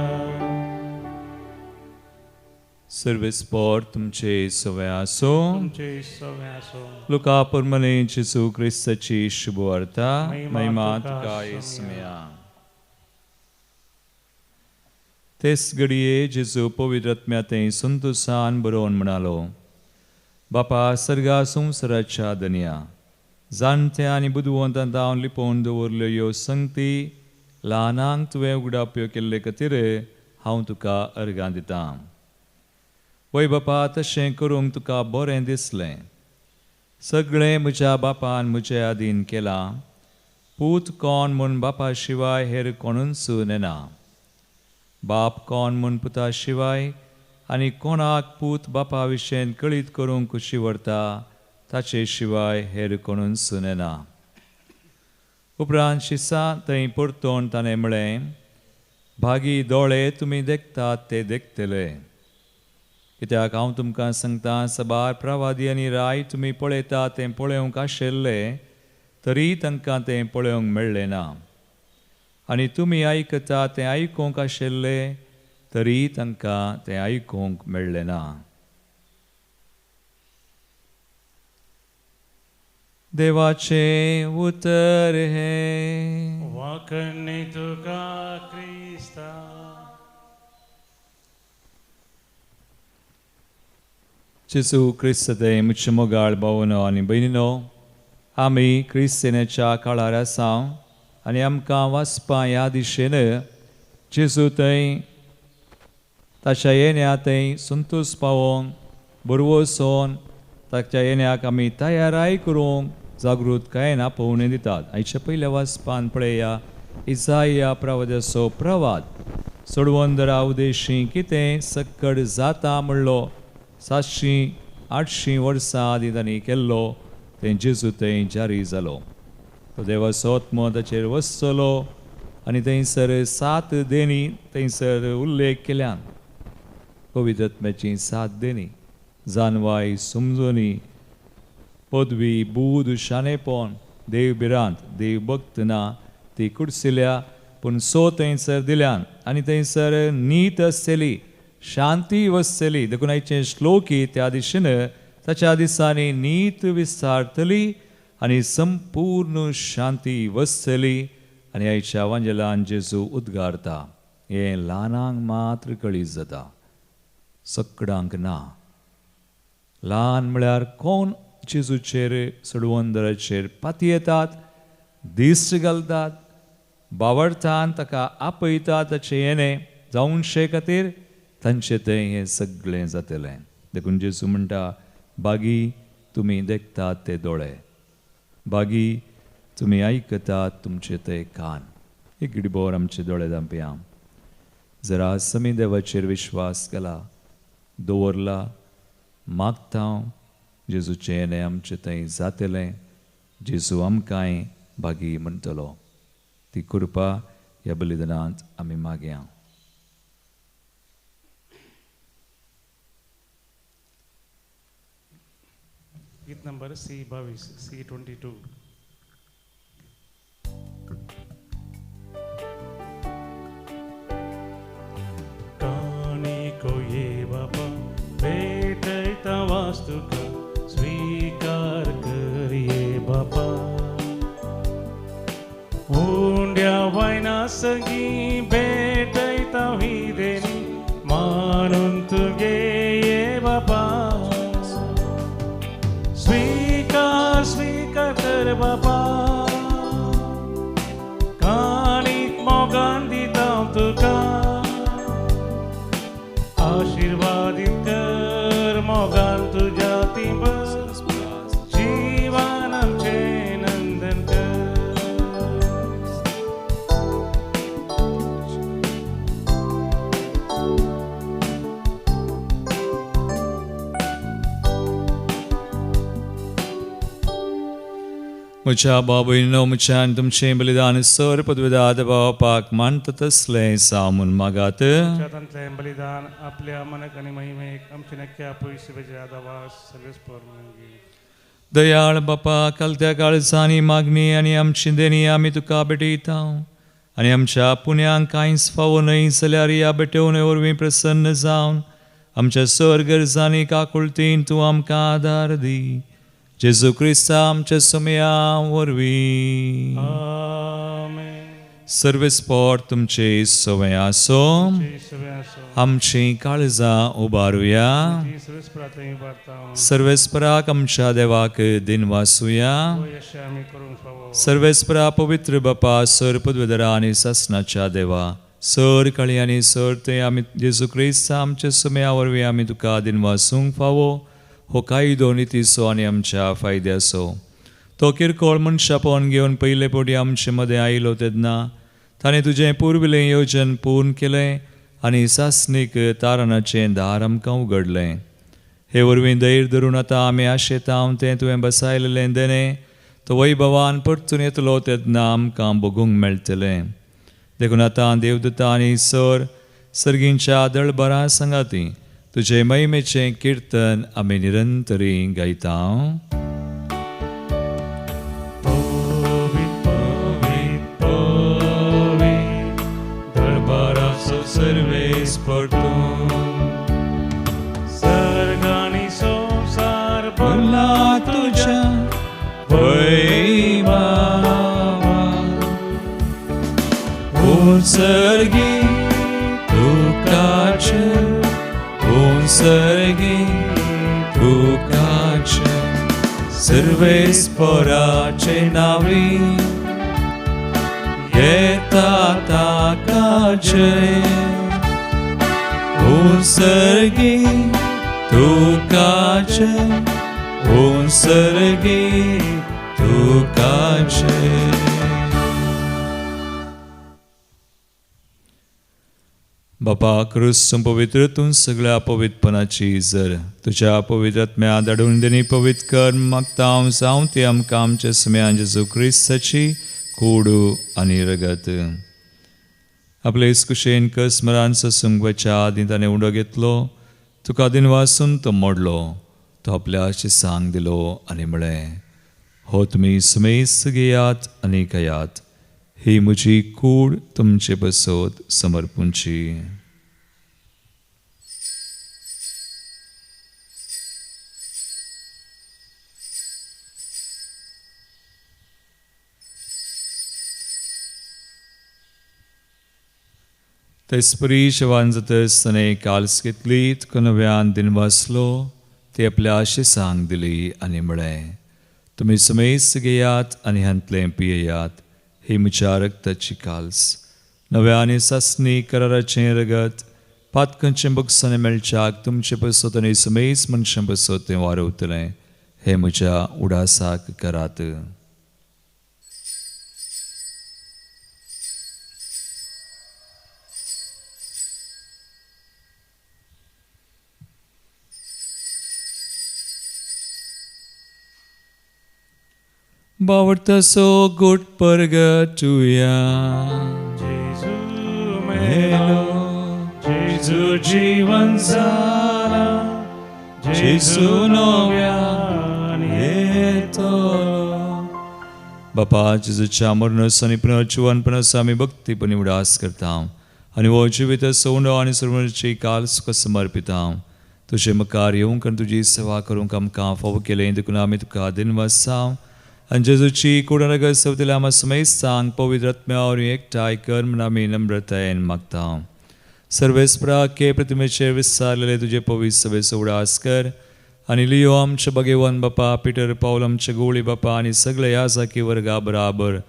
सर्वेस्पोर तुमचे सवय आसो. तुमचे सवय आसो. लुका परमने जेसू क्रिस्ताची शुभवार्ता. महिमा तुका येसुया. तेच घडये जेजू पवित्र आत्म्यातें संतोषान बरोवन म्हणालो, बापा सर्गा संवसाराच्या दनया, जाणटे आनी बुदवंतांत हांव लिपोवन दवरल्यो ह्यो संगती ल्हानांक तुवें उगडाप्यो केल्ले खातीर हांव तुका अर्गां दितां. वय बापा, तशें करूंक तुका बरें दिसलें. सगळें म्हज्या बापान म्हजे आदीन केलां. पूत कोण म्हूण बापा शिवाय हेर कोणूच नेना. बाप कोण म्हूण पुता शिवाय आनी कोणाक पूत बापा विशयेन कळीत करूंक खुशी व्हरता ताचे शिवाय हेर कोणूच नेना. उपरांत शिसा थंय परतोवन ताणें म्हळें, भागी दोळे तुमी देखतात ते देखतले. कित्याक हांव तुमकां सांगता सबार प्रवादी आनी राय तुमी पळयता तें पळोवंक आशिल्ले तरी तांकां तें पळोवंक मेळ्ळें ना आनी तुमी आयकता तें आयकूंक आशिल्ले तरी तांकां तें आयकूंक मेळ्ळें ना. देवाचें उतर हें वाकणे तुका क्रिस्ता. जेजू क्रिस्ताचे मुच्चे मोगाळ भावनो आनी भयणीनो, आमी क्रिस्तिनेच्या काळार आसा आनी आमकां वाचपा ह्या दिशेन जेजू थंय ताच्या येण्या थंय संतोश पावोंक बरोबर वचोन ताच्या येण्याक आमी तयाराय करूंक जागृतकायेन आपोवणें दितात. आयच्या पयल्या वाचपान पळया इसाया प्रवाद्याचो प्रवाद 57 उदेशी कितें सक्कड जाता म्हणलो 700-800 वर्सां आदीं तांणी केल्लो तें जेजू थंय जारी जालो. तो देवाचो आत्मो ताचेर वसलो आनी थंयसर 7 देणी थंयसर उल्लेख केल्यान पवित्र आत्म्याची 7 देणी जानवाय समजोनी पदवी बूद शाणेपण देव भिरांत देव भक्त ना ती कुडसिल्या पूण थंयसर दिल्यान आनी थंयसर नीत आसतली शांती वसतली. देखून आयचे श्लोकी त्या दिशेन ताच्या दिसांनी नीत विस्तारतली आनी संपूर्ण शांती वसतली. आनी आयच्या वांजेलान जेजू उद्गारता हें ल्हानांक मात्र कळीत जाता, सक्कडांक ना. ल्हान म्हळ्यार कोण जेजूचेर सडवंदराचेर पाती येतात, दिश्ट घालतात, बावरतान ताका आपयतात ताचें येणें जावनशे खातीर तांचे थंय हें सगळें जातलें. देखून जेजू म्हणटा बागी तुमी देखतात ते दोळे, बागी तुमी आयकतात तुमचे ते कान. एक घडीभर आमचे दोळे धांपया. जरा समी देवाचेर विश्वास केला दवरला मागता हांव जेजूचें येणें आमचें थंय जातलें. जेजू आमकांय बागी म्हणटलो. ती कृपा ह्या बलिदानांत आमी मागया. गीत नंबर C22 C22. काणिको ये बाबा भेटैता वास्तुका स्वीकार कर ये बाबा. उंड्या वायना संगी भेटैता विदेनी मानून तुगे ये बाबा. स्वीकार स्वीकार कर बाबा. काणीक मोगान दिता तुका आशीर्वादीत कर मोगान तुझ्या तिंबर जीवन आमचे नंदन कर. म्हज्या बाबूनो म्हज्यान तुमचें बलिदान सर पदवेदाद पावपाक मानता तसलें सामून मागात. त्यातले बलिदान आपल्या मनक आणि महिमेक आमचे नक्की पयशे बेजे आदावास सगळेच परमनगी. दयाळ बापा कालत्या काळजांनी मागणी आनी आमची देणी आमी तुका भेटयता आनी आमच्या पुण्यांक कांयच फावो न्हय जाल्यार ह्या भेटोवणे वरवीं प्रसन्न जावन आमच्या सर गरजांनी काकुळटीन तूं आमकां आदार दी. जेजू क्रिस्ता आमच्या सुमया वरवीं. आमेन. सर्वेस्पोर तुमचे सवय आसो. आमची काळजां उबारुया. सर्वेस्पराक आमच्या देवाक दिन वासुया. सर्वेस्परा पवित्र बापा सर पदवेदरा आनी सासणाच्या देवा सर काळी आनी सर ते आमी जेजू क्रिस्ता आमच्या सुमया वरवीं आमी तुका दिन वासूंक फावो हो कायदो नितीसो आनी आमच्या फायद्याचो. तो किरकोळ मनशापण घेवन पयले पोटी आमचे मदें आयलो तेन्ना ताणें तुजें पुर्विलें येवजन पूर्ण केलें आनी सासणीक तारणाचें दार आमकां उगडलें. हे वरवीं धैर्य धरून आतां आमी आशेता तें तुवें बसायलेलें देणें तो वैभवान परतून येतलो तेन्ना आमकां भोगूंक मेळटलें. देखून आतां देवदूतां आनी सर सर्गींच्या दळबरां सांगाती तुझे महिमेचे कीर्तन आम्ही निरंतरी गायता. दरबाराचो सर्वेस परतून सर्ग आणि संसार भरला तुझ्या वैभवा. सर्गी तुकाचे सर्गी तुकाचे सर्वेस पराचे नावी येता ताकाचे. सर्गी तुकाचे सर्गी तुकाचे. बापा क्रिस्त पवित्रतून सगळ्या पवित्रपणाची जर तुझ्या पवित्रात्म्या धाडून देणी पवित्र कर मागता हांव जावं ती आमकां आमच्या समेयान जेजू क्रिस्ताची कूड आनी रगत. आपले इस्कुशेन कसमरांचो सुंगवाच्या आदी ताणें उडो घेतलो, तुका दिन वासून तो मोडलो, तो आपल्याची सांग दिलो आनी म्हळें, हो तुमी सुमेस घेयात आनी खायात, ही म्हजी कूड तुमचे बसत समर्पूंची. तेसपरी शवान जातसताना काल्स घेतली, तुका नव्यान दिन वाचलो, ती आपल्या आशिसांक दिली आनी म्हळें, तुमी सुमेस घेयात आनी हांतलें पियेयात, ही म्हज्या रगताची काल्स, नव्या आनी सासणी कराराचें रगत, पातकांचें बगसाने मेळच्याक तुमचे बसत आनी सुमेस मनशां बसत तें वारवतलें, हे म्हज्या उडासाक करात. बावडतासो गोट परगटुया. जेजू मेलो, जेजू जीवन जाला, जेजू नव्यान येतलो. बापा जेजूच्या मरणास आनी पुनर्जीवनपणास आमी भक्तीपणी उडास करता आनी हो जिवीत सोंडो आनी सर्वची काल सुख समर्पिता. तुजे मुखार येवंक आनी तुजी सेवा करूंक आमकां फावो केलें, देखून आमी तुका दिन वासांव आनी जेजूची कुडरग सवतिल्या आमा समेस सांग पवित्र आत्म्यावर एकठांय कर म्हूण आमी नम्रतायेन मागता. सर्वेस्परा के प्रतिमेचेर विस्तारलेले तुजे पवित्र सभेचो उडास कर आनी लियो आमचे भगेवन बापा, पिटर पावल आमचे गोळी बापा आनी सगळे याजाकी वर्गा बराबर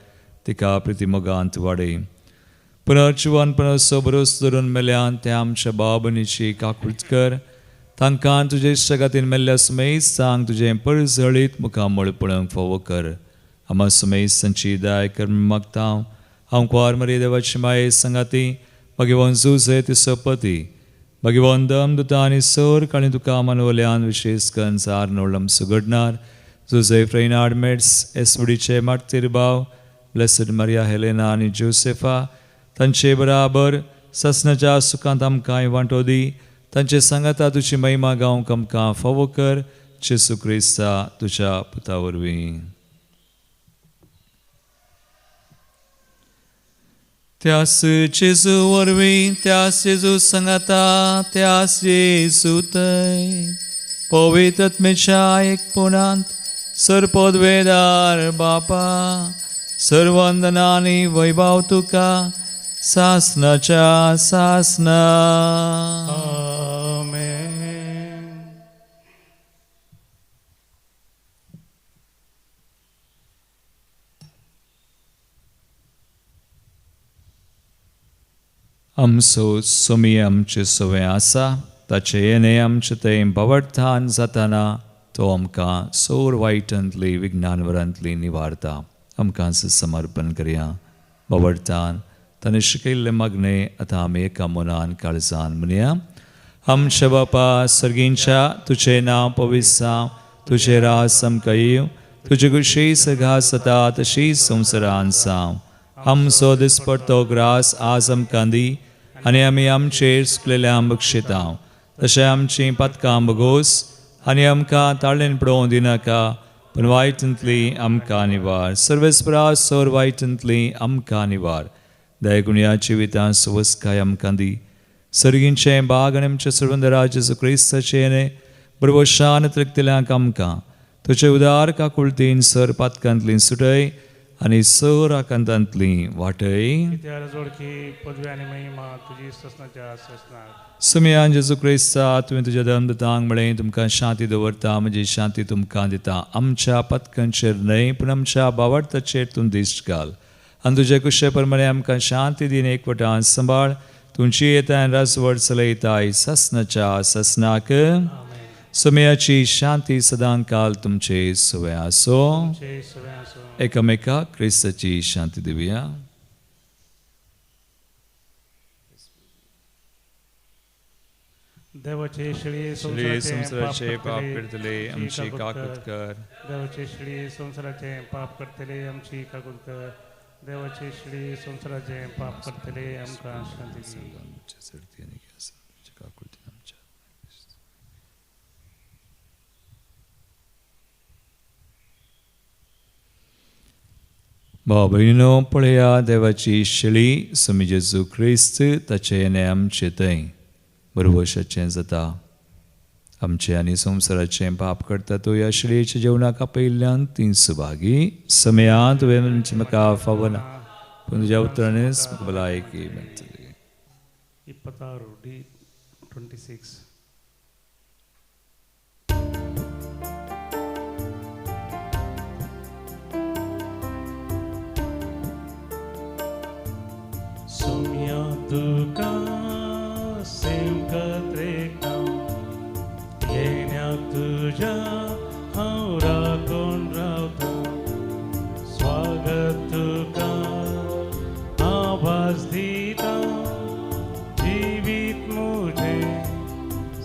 तिका प्रतिमोगांत वाडय. पुनर्जीवनपणाचो बरोस धरून मेल्यान ते आमच्या बाबनीची काकूट कर. तांकां तुजे इश्टगातीन मेल्ल्या सुमेस सांग तुजें परजळीत मुखार मळपणांक फावो कर. आमा सुमेस तांची दाय कर मागता. हांव कुंवार मरी देवाची माये संगाती, भगवान जुजे तिचो पती, भगवान दमदुता आनी सर काळी तुका मानवल्यान विशेष करून सार नोळम सुगडणार. जुजे फ्रेनार्ड मेड्स, एसवडीचे मार्तीर भाव, ब्लेसड मारिया हेलेना आनी जोसेफा, तांचे बराबर ससनाच्या सुखांत आमकां वांटो दी. तांचे सांगाता तुजी महिमा गावंक आमकां फावो कर. जेजू क्रिस्ता तुज्या पुता वरवीं. त्यास जेजू वरवीं, त्यास जेजू सांगाता, त्यास जेजू थंय पवित्र आत्मेच्या एकपणांत सरपदवेदार बापा, सर्वंदना आनी वैभव तुका सासनाच्या सासना. आमचो सोमी आमचे सवे आसा, ताचे येणे आमचे तें बवडथान जाताना तो आमकां सोर वायटांतली विज्ञानवरांतली निवारता. आमकां समर्पण करया. बवडथान ताणें शिकयल्ले मागणे आतां आमी एका मनान काळजान म्हणया. आमच्या बापा सर्गींच्या, तुजें नांव पवित्र जावं, तुजें राज आमकां येवं, तुजे कुशी सगा जाता तशी संवसारान जावं. आमचो दिसपडटो ग्रास आज आमकां दी आनी आमी आमचेर सुकलेल्यांक बक्षिता. तशें आमची पथकां बोगोस आनी आमकां ताळेन पडोवं दिनाका पूण वायटांतली आमकां निवार सर्वेस्परास सोर वायटांतली आमकां निवार दयगुण्याची वितां सुवस्काय आमकां दी सर्गींचें बाग आनी आमचे सर्वंदरा जेजू क्रिस्ताचें बरोबर शान तृप्तिल्यांक आमकां तुजे उदार काकुळतीन सर पातकांतली सुटय आनी सर आकांतांतली वाटय त्याला जोडकी पदवी आणि महिमा तुझी ससनाच्या ससनाक सुमयान जेजू क्रिस्ता तुवें तुज्या धर्मदतांक म्हळें तुमकां शांती दवरता म्हजी शांती तुमकां दिता आमच्या पथकांचेर न्हय पूण आमच्या बावडताचेर तूं दिश्ट घाल आनी तुजे कुशे प्रमाणे आमकां शांती दिन एकवटान सांबाळ तुमची येताय रासवड चलयताय ससनाच्या ससनाक सुमयाची शांती सदां काल तुमचे सुवे आसो एकामेकाक क्रिस्ताची शांती दिवया देवाचे शिळे संसाराचे पाप करतले आमची काकूत कर देवाचे शिळे संसाराचे पाप करतले आमची काकूत कर देवाचे शिळे संसाराचे पाप करतले आमकां शांती दी भाव भयणीनो पळया देवाची शिळी सुमी जेजू क्रिस्त ताचे येणे आमचे थंय बरोवशाचें जाता आमचे आनी संवसाराचें पाप करता तो ह्या शिळयेच्या जेवणाक आपयिल्ल्यान ती सुभागी समयांत तुवें म्हाका फावना पूण तुज्या उतरानच म्हाका भलायकी मेळटली 26 Somia tuka semkatreka yenya tuja haura kon rauta swagat tuka आवाज दीता जीवित मुझे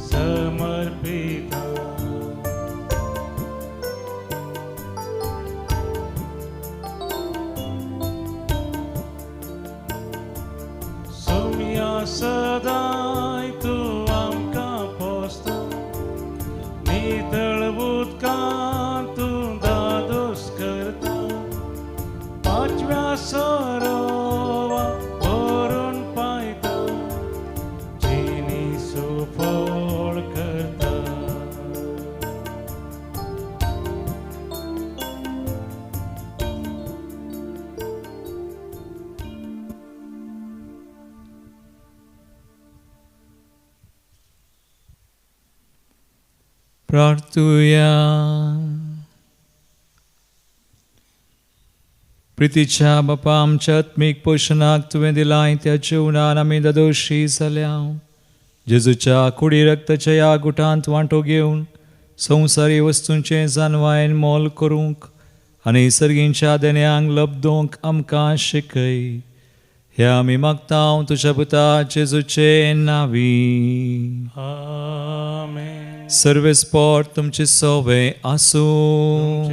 समर्पिता सदाय तू आमकां पोसता नितळ उदकांत तूं दादोस करता पांचव्या सरोवा भरून पायता जिनी सुफळ करता प्रार्थुया प्रितीच्या बापा आमच्या आत्मीक पोशणाक तुवें दिलाय त्या जेवणान आमी दोशी जाल्या जेजूच्या कुडी रक्ताच्या ह्या गुटांत वांटो घेवन संवसारी वस्तूंचें जानवायन मोल करूंक आनी सर्गींच्या देण्यांक लबदोंक आमकां शिकय हे आमी मागता तुज्या पुता जेजूचे नांवी आमेन सर्वेस्पोर तुमचे सोवे आसूं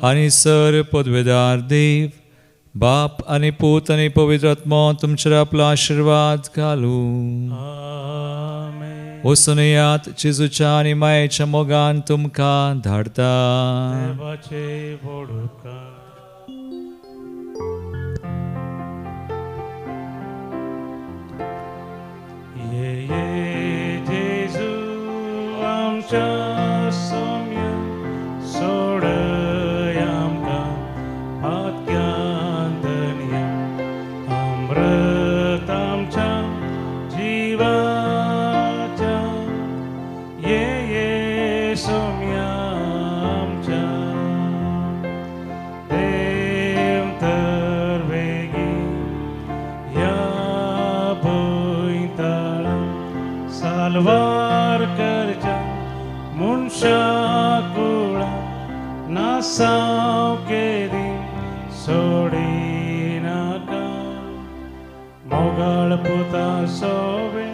आनी सर पदवेदार देव बाप आनी पूत आनी पवित्र आत्मा तुमचेर आपलो आशिर्वाद घालूं वसुनियात जेजूच्या आनी मायेच्या मोगान तुमकां धाडटा सोम्या सोडय आमकां हातक्यान धन्य अमृत आमच्या जिवाच्या ये सोम्या आमच्या देव तर वेगी या भुंयतळा साल्वार करच्या मुनशाकुळा नासाव केदी सोडी नाका मोगाळ पुता सोवे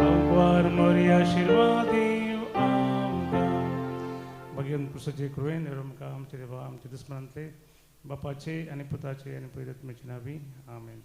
अवकार मोरी आशीर्वादी आमकां भगवान पुरुषाचे कृपेन आमकां आमचे देवा आमचे दुस्मनांतले बापाचे आनी पुताचे आनी पवित्र आत्म्याचे नांवी आमेन.